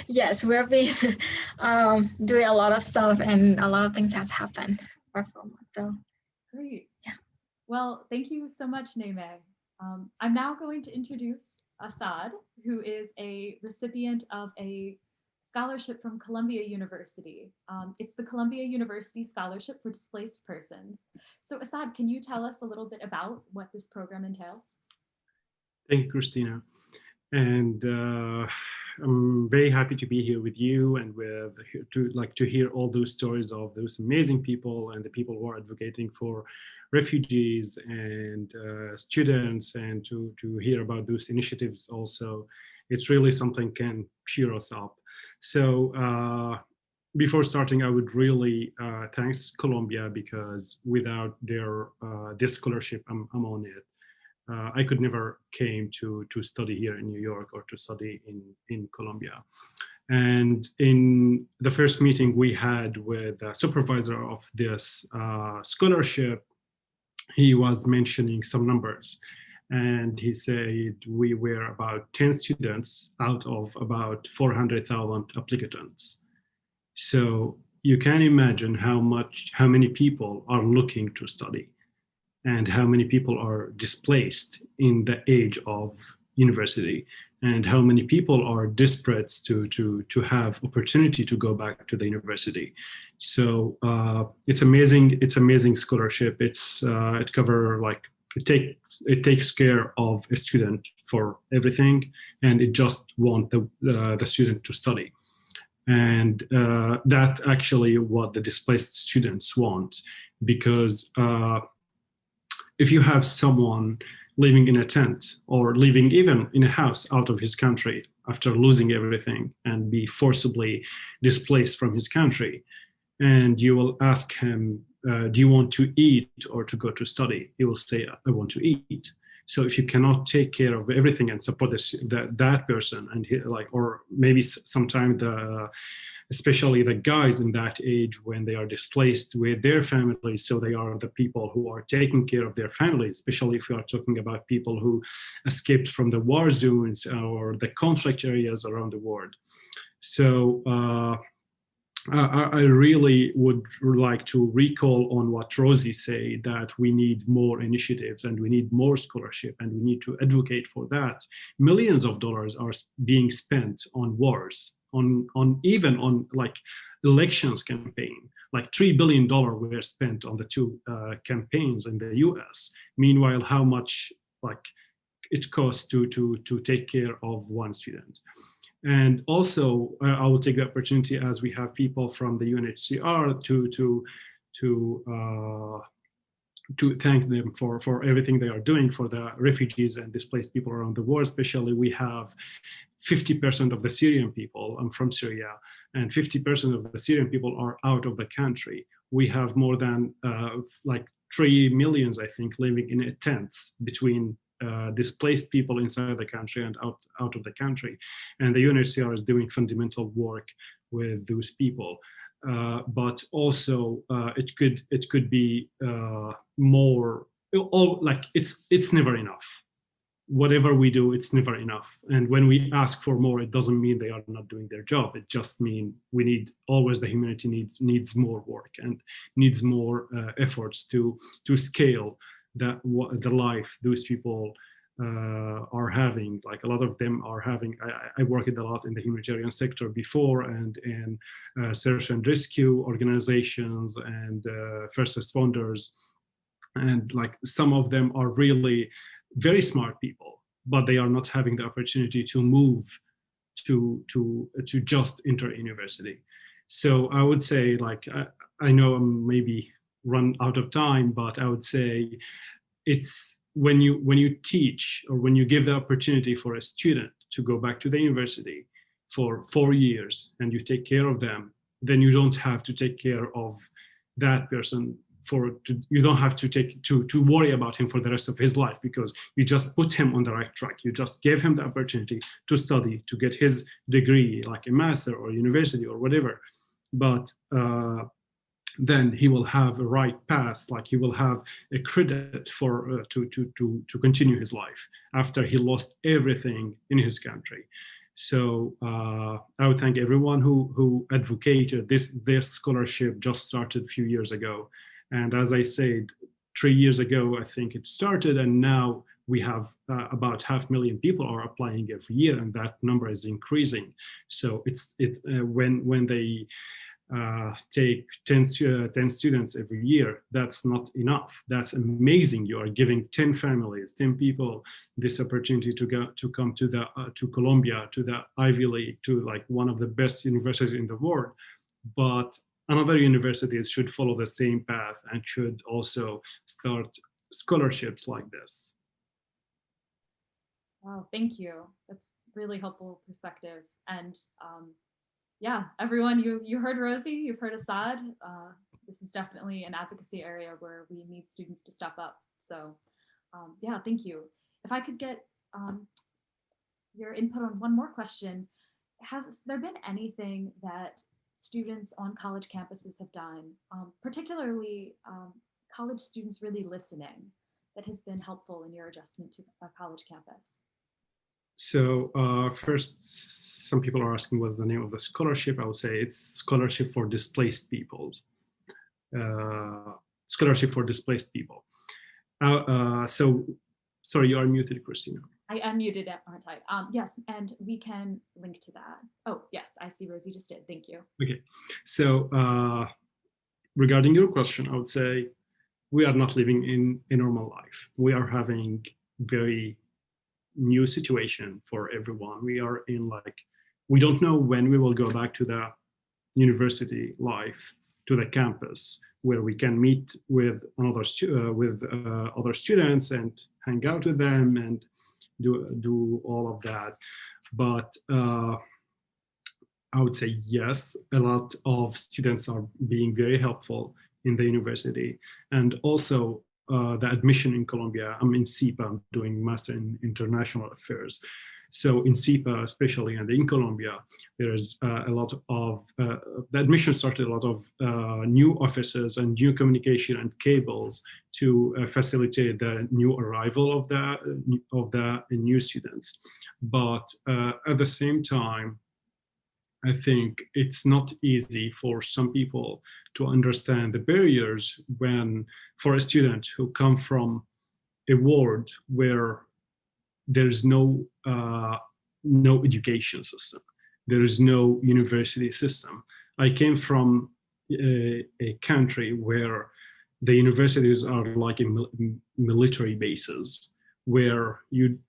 Yes, we've been doing a lot of stuff, and a lot of things has happened for 4 months. So great. Yeah. Well, thank you so much, Neme. I'm now going to introduce Assad, who is a recipient of a scholarship from Columbia University. It's the Columbia University Scholarship for Displaced Persons. So Assad, can you tell us a little bit about what this program entails? Thank you, Christina. And I'm very happy to be here with you, and to hear all those stories of those amazing people and the people who are advocating for refugees and students, and to hear about those initiatives also. It's really something can cheer us up. So before starting, I would really thank Columbia, because without their this scholarship, I'm on it. I could never came to study here in New York, or to study in Columbia. And in the first meeting we had with the supervisor of this scholarship, he was mentioning some numbers. And he said we were about 10 students out of about 400,000 applicants. So you can imagine how many people are looking to study, and how many people are displaced in the age of university, and how many people are desperate to have opportunity to go back to the university. So it's amazing scholarship. It cover like it takes care of a student for everything, and it just want the student to study. And that actually what the displaced students want, because if you have someone living in a tent, or living even in a house out of his country after losing everything and be forcibly displaced from his country, and you will ask him, do you want to eat or to go to study? He will say, I want to eat. So if you cannot take care of everything and support that person, and or maybe sometimes especially the guys in that age, when they are displaced with their families, so they are the people who are taking care of their families, especially if you are talking about people who escaped from the war zones or the conflict areas around the world. So I really would like to recall on what Rosie said, that we need more initiatives, and we need more scholarship, and we need to advocate for that. Millions of dollars are being spent on wars, even on like elections campaign. Like $3 billion were spent on the two campaigns in the US. Meanwhile, how much like it costs to take care of one student. And also, I will take the opportunity, as we have people from the UNHCR, to thank them for everything they are doing for the refugees and displaced people around the world. Especially, we have 50% of the Syrian people. I'm from Syria, and 50% of the Syrian people are out of the country. We have more than like 3 million, I think, living in tents between displaced people inside the country and out of the country. And the UNHCR is doing fundamental work with those people. but also it could be more. Like it's never enough. Whatever we do, it's never enough. And when we ask for more, it doesn't mean they are not doing their job. It just means we need always, the humanity needs more work and needs more efforts to scale the life those people are having. Like a lot of them are having. I worked a lot in the humanitarian sector before, and in search and rescue organizations and first responders, and like some of them are really very smart people, but they are not having the opportunity to move to just enter university. So I would say, like, I know I'm maybe run out of time, but I would say it's when you teach, or when you give the opportunity for a student to go back to the university for 4 years and you take care of them, then you don't have to take care of that person you don't have to worry about him for the rest of his life, because you just put him on the right track. You just gave him the opportunity to study, to get his degree, like a master or university or whatever. But then he will have a right path, like he will have a credit for to continue his life after he lost everything in his country. So I would thank everyone who advocated this scholarship. Just started a few years ago. And as I said, 3 years ago, I think it started, and now we have about 500,000 people are applying every year, and that number is increasing. So when they take 10 students every year, that's not enough. That's amazing. You are giving 10 families, 10 people this opportunity to come to Columbia, to the Ivy League, to like one of the best universities in the world. But another universities should follow the same path and should also start scholarships like this. Wow, thank you. That's really helpful perspective. And yeah, everyone, you heard Rosie, you've heard Assad. This is definitely an advocacy area where we need students to step up. So yeah, thank you. If I could get your input on one more question. Has there been anything that students on college campuses have done, particularly college students really listening, that has been helpful in your adjustment to a college campus? So first, some people are asking what's the name of the scholarship. I would say it's Scholarship for Displaced People. Scholarship for Displaced People. So, sorry, you are muted, Christina. I am muted, aren't I? Yes, and we can link to that. Oh, yes, I see Rosie just did. Thank you. Okay, so regarding your question, I would say we are not living in a normal life. We are having very new situation for everyone. We are in we don't know when we will go back to the university life, to the campus, where we can meet with other students and hang out with them and do all of that. But I would say yes, a lot of students are being very helpful in the university, and also the admission in Colombia. I'm in CIPA, I'm doing Master in International Affairs. So in CIPA especially, and in Colombia, there's a lot of, the admission started a lot of new offices and new communication and cables to facilitate the new arrival of the new students. But at the same time, I think it's not easy for some people to understand the barriers when, for a student who come from a world where there's no education system, there is no university system. I came from a country where the universities are like military bases, where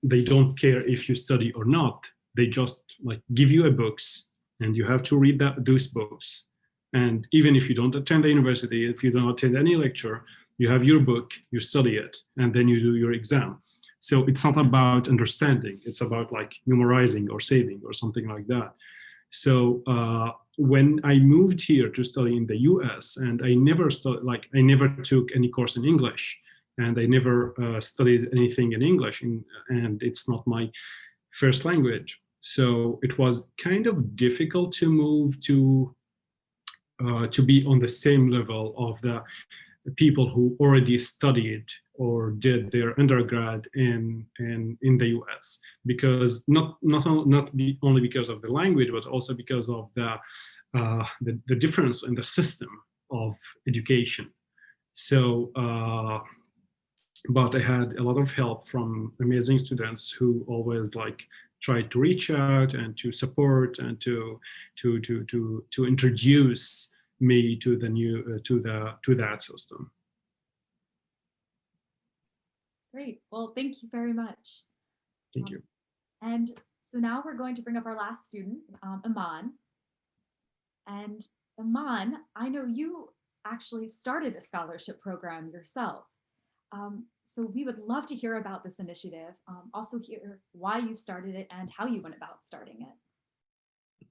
they don't care if you study or not. They just give you books, and you have to read those books. And even if you don't attend the university, if you don't attend any lecture, you have your book, you study it, and then you do your exam. So it's not about understanding, it's about memorizing or saving or something like that. So when I moved here to study in the US, and I never took any course in English, and I never studied anything in English, and it's not my first language. So it was kind of difficult to move to to be on the same level of the people who already studied or did their undergrad in the US, because not only because of the language, but also because of the difference in the system of education. So, but I had a lot of help from amazing students who always like tried to reach out and to support and to introduce me to the new to that system. Great. Well, thank you very much. Thank you. And so now we're going to bring up our last student, Iman. And Iman, I know you actually started a scholarship program yourself. So we would love to hear about this initiative, also hear why you started it and how you went about starting it.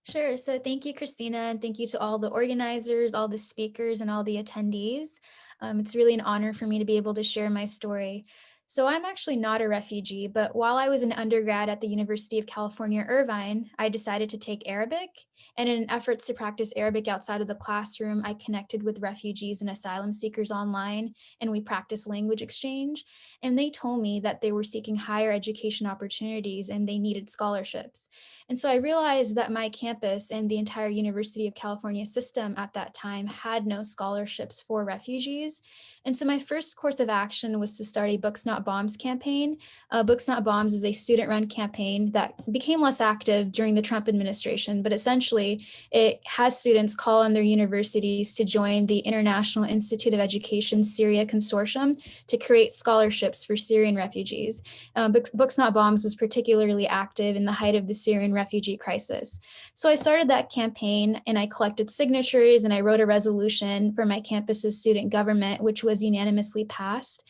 Sure. So thank you, Christina, and thank you to all the organizers, all the speakers, and all the attendees. It's really an honor for me to be able to share my story. So I'm actually not a refugee, but while I was an undergrad at the University of California, Irvine, I decided to take Arabic. And in efforts to practice Arabic outside of the classroom, I connected with refugees and asylum seekers online, and we practiced language exchange. And they told me that they were seeking higher education opportunities and they needed scholarships. And so I realized that my campus and the entire University of California system at that time had no scholarships for refugees. And so my first course of action was to start a Books Not Bombs campaign. Books Not Bombs is a student-run campaign that became less active during the Trump administration, but essentially it has students call on their universities to join the International Institute of Education Syria Consortium to create scholarships for Syrian refugees. Books Not Bombs was particularly active in the height of the Syrian refugee crisis. So I started that campaign and I collected signatures and I wrote a resolution for my campus's student government, which was unanimously passed.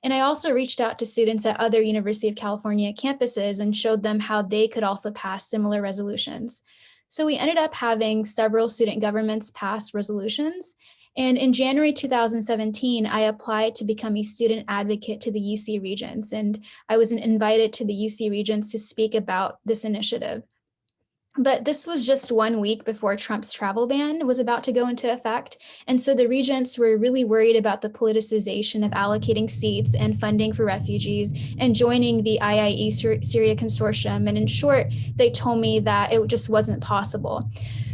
And I also reached out to students at other University of California campuses and showed them how they could also pass similar resolutions. So we ended up having several student governments pass resolutions. And in January 2017, I applied to become a student advocate to the UC Regents, and I was invited to the UC Regents to speak about this initiative. But this was just 1 week before Trump's travel ban was about to go into effect. And so the regents were really worried about the politicization of allocating seats and funding for refugees and joining the IIE Syria Consortium. And in short, they told me that it just wasn't possible.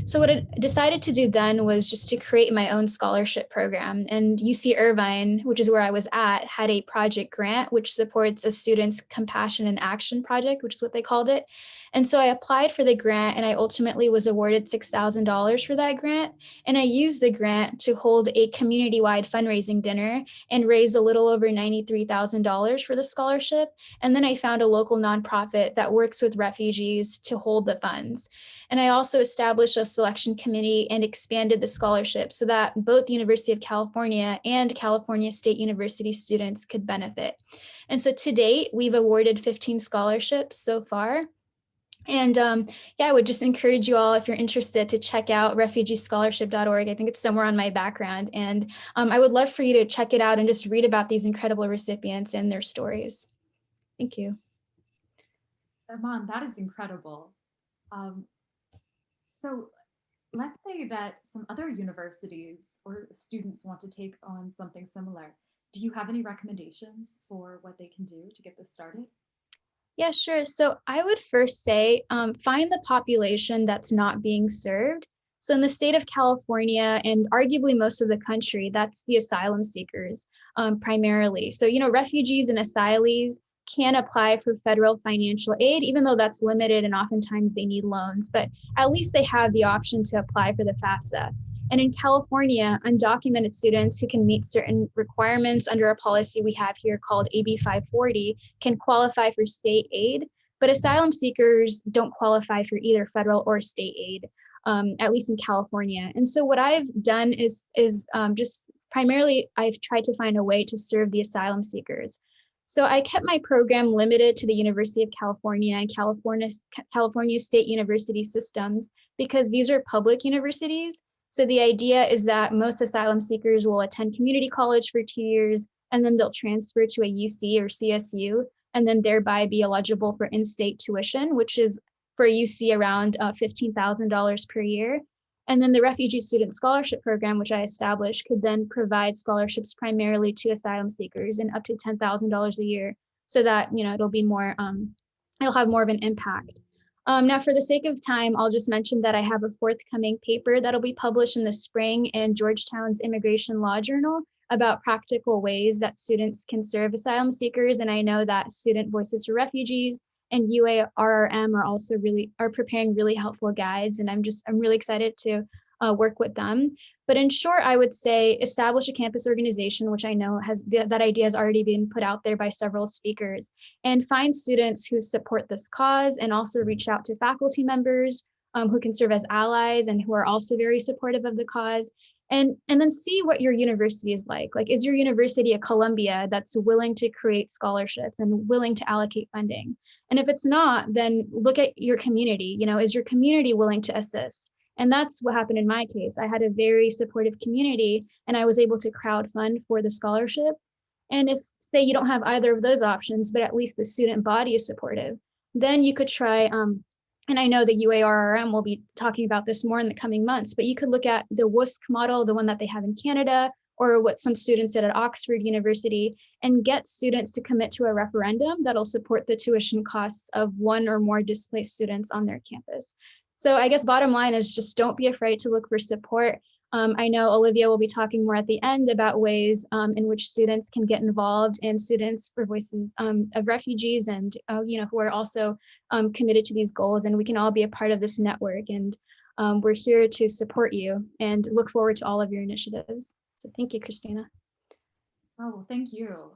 So what I decided to do then was just to create my own scholarship program. And UC Irvine, which is where I was at, had a project grant, which supports a student's compassion and action project, which is what they called it. And so I applied for the grant and I ultimately was awarded $6,000 for that grant. And I used the grant to hold a community-wide fundraising dinner and raise a little over $93,000 for the scholarship. And then I found a local nonprofit that works with refugees to hold the funds. And I also established a selection committee and expanded the scholarship so that both the University of California and California State University students could benefit. And so to date, we've awarded 15 scholarships so far. And yeah, I would just encourage you all, if you're interested, to check out refugeescholarship.org. I think it's somewhere on my background. And I would love for you to check it out and just read about these incredible recipients and their stories. Thank you. Iman, that is incredible. So let's say that some other universities or students want to take on something similar. Do you have any recommendations for what they can do to get this started? Yeah, sure. So I would first say, find the population that's not being served. So in the state of California and arguably most of the country, that's the asylum seekers primarily. So, you know, refugees and asylees can apply for federal financial aid, even though that's limited and oftentimes they need loans, but at least they have the option to apply for the FAFSA. And in California, undocumented students who can meet certain requirements under a policy we have here called AB 540 can qualify for state aid, but asylum seekers don't qualify for either federal or state aid, at least in California. And so what I've done is just primarily, I've tried to find a way to serve the asylum seekers. So I kept my program limited to the University of California and California State University systems because these are public universities. So the idea is that most asylum seekers will attend community college for 2 years, and then they'll transfer to a UC or CSU, and then thereby be eligible for in-state tuition, which is for UC around $15,000 per year. And then the Refugee Student Scholarship Program, which I established, could then provide scholarships primarily to asylum seekers and up to $10,000 a year, so that, you know, it'll be more, it'll have more of an impact. Now, for the sake of time, I'll just mention that I have a forthcoming paper that'll be published in the spring in Georgetown's Immigration Law Journal about practical ways that students can serve asylum seekers. And I know that Student Voices for Refugees and UARRM are preparing really helpful guides, and I'm really excited to work with them. But in short, I would say establish a campus organization, which I know that idea has already been put out there by several speakers, and find students who support this cause, and also reach out to faculty members who can serve as allies and who are also very supportive of the cause. And then see what your university is like. Like, is your university a Columbia that's willing to create scholarships and willing to allocate funding? And if it's not, then look at your community. You know, is your community willing to assist? And that's what happened in my case. I had a very supportive community, and I was able to crowdfund for the scholarship. And if, say, you don't have either of those options, but at least the student body is supportive, then you could try, and I know the UARRM will be talking about this more in the coming months, but you could look at the WUSC model, the one that they have in Canada, or what some students did at Oxford University, and get students to commit to a referendum that'll support the tuition costs of one or more displaced students on their campus. So I guess bottom line is just don't be afraid to look for support. I know Olivia will be talking more at the end about ways in which students can get involved, and Students for Voices of Refugees, and you know, who are also committed to these goals, and we can all be a part of this network, and we're here to support you and look forward to all of your initiatives. So thank you, Christina. Oh, well, thank you.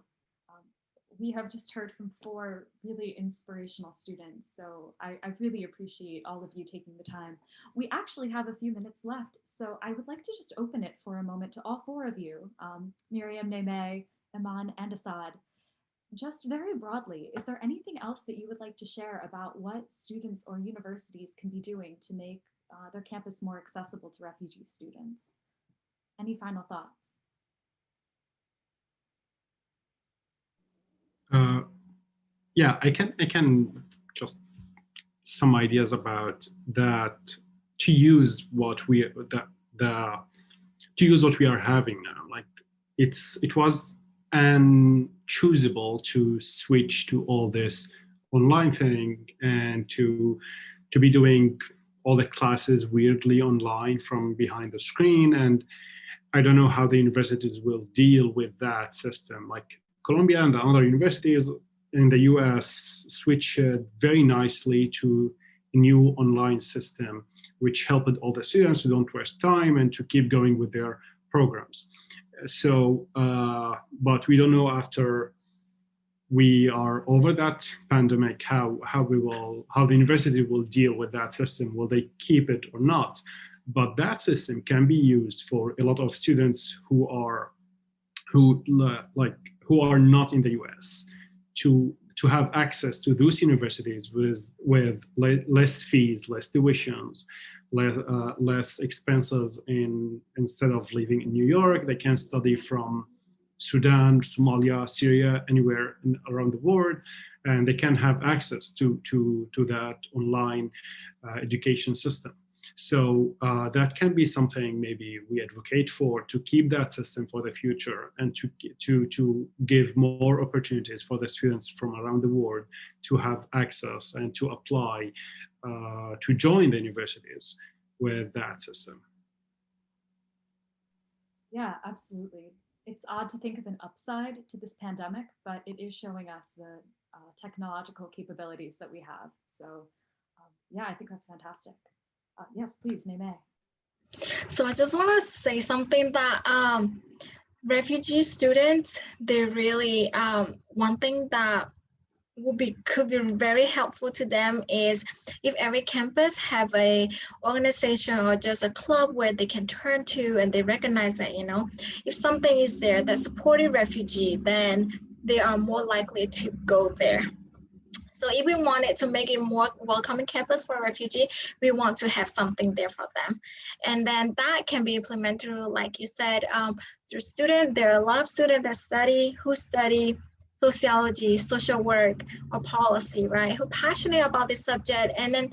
We have just heard from 4 really inspirational students, so I really appreciate all of you taking the time. We actually have a few minutes left, so I would like to just open it for a moment to all 4 of you, Miriam, Neme, Iman, and Asad. Just very broadly, is there anything else that you would like to share about what students or universities can be doing to make their campus more accessible to refugee students? Any final thoughts? Yeah, I can just some ideas about that, to use what we are having now. Like, it was unchoosable to switch to all this online thing, and to be doing all the classes weirdly online from behind the screen. And I don't know how the universities will deal with that system. Like, Columbia and the other universities in the US switched very nicely to a new online system, which helped all the students to don't waste time and to keep going with their programs. So, but we don't know after we are over that pandemic how the university will deal with that system. Will they keep it or not? But that system can be used for a lot of students who are not in the US to have access to those universities with less fees, less tuitions, less expenses. Instead of living in New York, they can study from Sudan, Somalia, Syria, anywhere around the world, and they can have access to that online education system. So that can be something maybe we advocate for, to keep that system for the future, and to give more opportunities for the students from around the world to have access and to apply to join the universities with that system. Yeah, absolutely. It's odd to think of an upside to this pandemic, but it is showing us the technological capabilities that we have. So yeah, I think that's fantastic. Yes, please, Neme. So I just want to say something that refugee students, they're really, one thing that could be very helpful to them is if every campus have a organization or just a club where they can turn to, and they recognize that, you know, if something is there that supporting refugee, then they are more likely to go there. So if we wanted to make it more welcoming campus for refugee, we want to have something there for them. And then that can be implemented, like you said, through students. There are a lot of students that study sociology, social work, or policy, right? Who are passionate about this subject. And then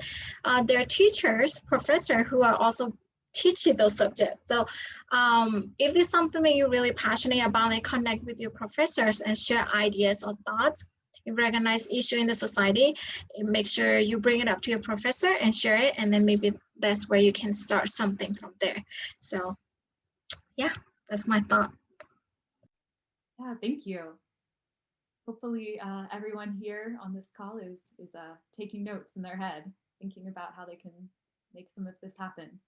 there are teachers, professors who are also teach you those subjects. So if there's something that you're really passionate about, then connect with your professors and share ideas or thoughts. You recognize issue in the society, make sure you bring it up to your professor and share it, and then maybe that's where you can start something from there. So yeah, that's my thought. Yeah, thank you. Hopefully everyone here on this call is taking notes in their head, thinking about how they can make some of this happen.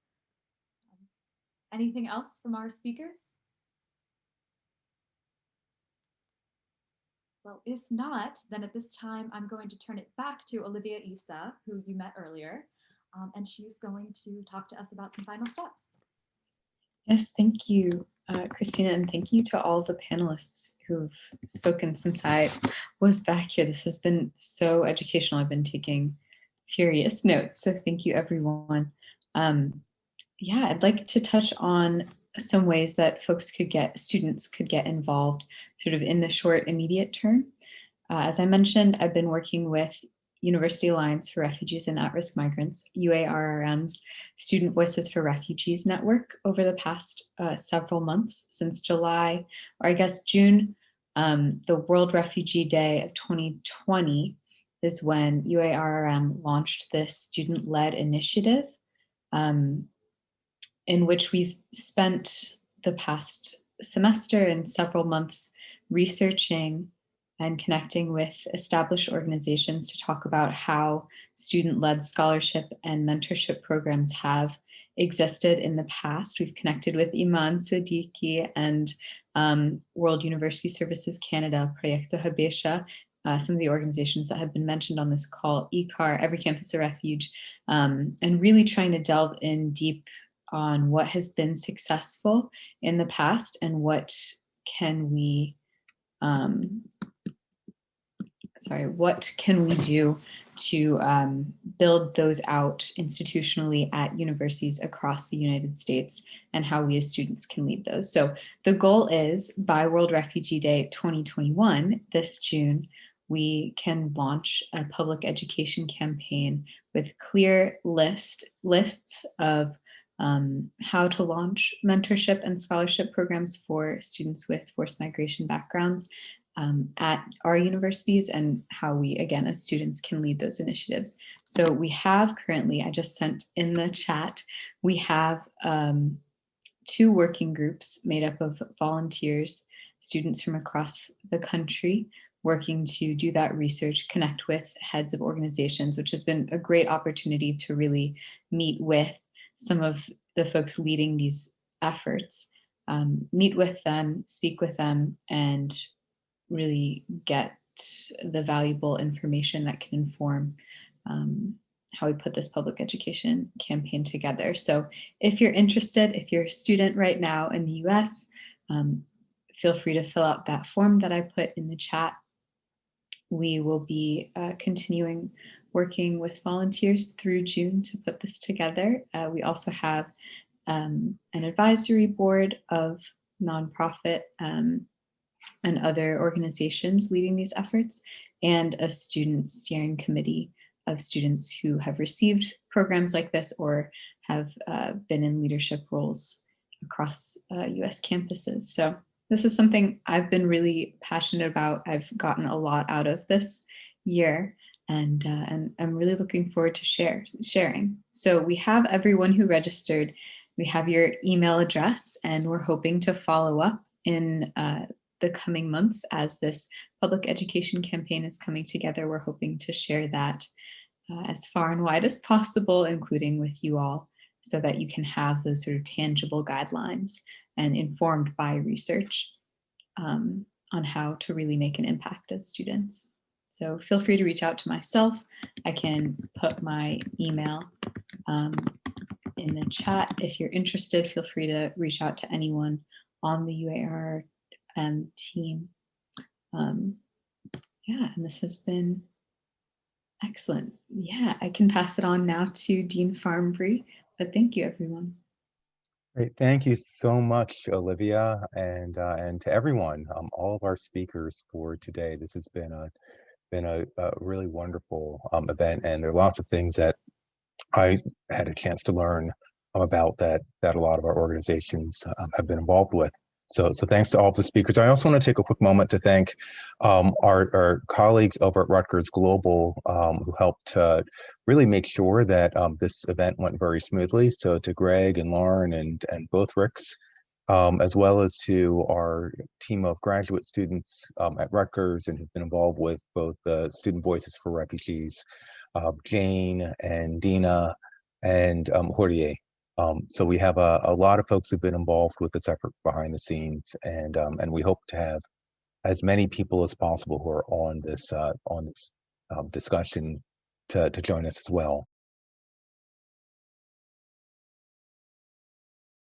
Anything else from our speakers? Well, if not, then at this time, I'm going to turn it back to Olivia Issa, who you met earlier, and she's going to talk to us about some final steps. Yes, thank you, Christina, and thank you to all the panelists who've spoken since I was back here. This has been so educational. I've been taking furious notes, so thank you, everyone. Yeah, I'd like to touch on some ways that students could get involved sort of in the short, immediate term. As I mentioned, I've been working with University Alliance for Refugees and At-Risk Migrants, UARRM's Student Voices for Refugees network over the past several months, since July, or I guess June, the World Refugee Day of 2020 is when UARRM launched this student-led initiative in which we've spent the past semester and several months researching and connecting with established organizations to talk about how student-led scholarship and mentorship programs have existed in the past. We've connected with Iman Siddiqui and World University Services Canada, Proyecto Habesha, some of the organizations that have been mentioned on this call, ECAR, Every Campus a Refuge, and really trying to delve in deep on what has been successful in the past and what can we do to build those out institutionally at universities across the United States, and how we as students can lead those. So the goal is, by World Refugee Day 2021, this June, we can launch a public education campaign with clear lists of how to launch mentorship and scholarship programs for students with forced migration backgrounds at our universities, and how we, again, as students, can lead those initiatives. So we have currently, I just sent in the chat, we have 2 working groups made up of volunteers, students from across the country, working to do that research, connect with heads of organizations, which has been a great opportunity to really meet with some of the folks leading these efforts, meet with them, speak with them, and really get the valuable information that can inform how we put this public education campaign together. So if you're interested, if you're a student right now in the US, feel free to fill out that form that I put in the chat. We will be continuing working with volunteers through June to put this together. We also have an advisory board of nonprofit and other organizations leading these efforts, and a student steering committee of students who have received programs like this or have been in leadership roles across US campuses. So this is something I've been really passionate about. I've gotten a lot out of this year, and I'm really looking forward to sharing. So we have everyone who registered. We have your email address, and we're hoping to follow up in the coming months as this public education campaign is coming together. We're hoping to share that as far and wide as possible, including with you all, so that you can have those sort of tangible guidelines and informed by research on how to really make an impact as students. So feel free to reach out to myself. I can put my email in the chat. If you're interested, feel free to reach out to anyone on the UAR team. Yeah, and this has been excellent. Yeah, I can pass it on now to Dean Farmbry, but thank you, everyone. Great, thank you so much, Olivia, and to everyone, all of our speakers for today. This has been a really wonderful event, and there are lots of things that I had a chance to learn about that a lot of our organizations have been involved with. So thanks to all of the speakers. I also want to take a quick moment to thank our colleagues over at Rutgers Global who helped really make sure that this event went very smoothly. So to Greg and Lauren and both Ricks, as well as to our team of graduate students at Rutgers and who've been involved with both the Student Voices for Refugees, Jane and Dina and Jorge. So we have a lot of folks who've been involved with this effort behind the scenes, and we hope to have as many people as possible who are on this discussion to join us as well.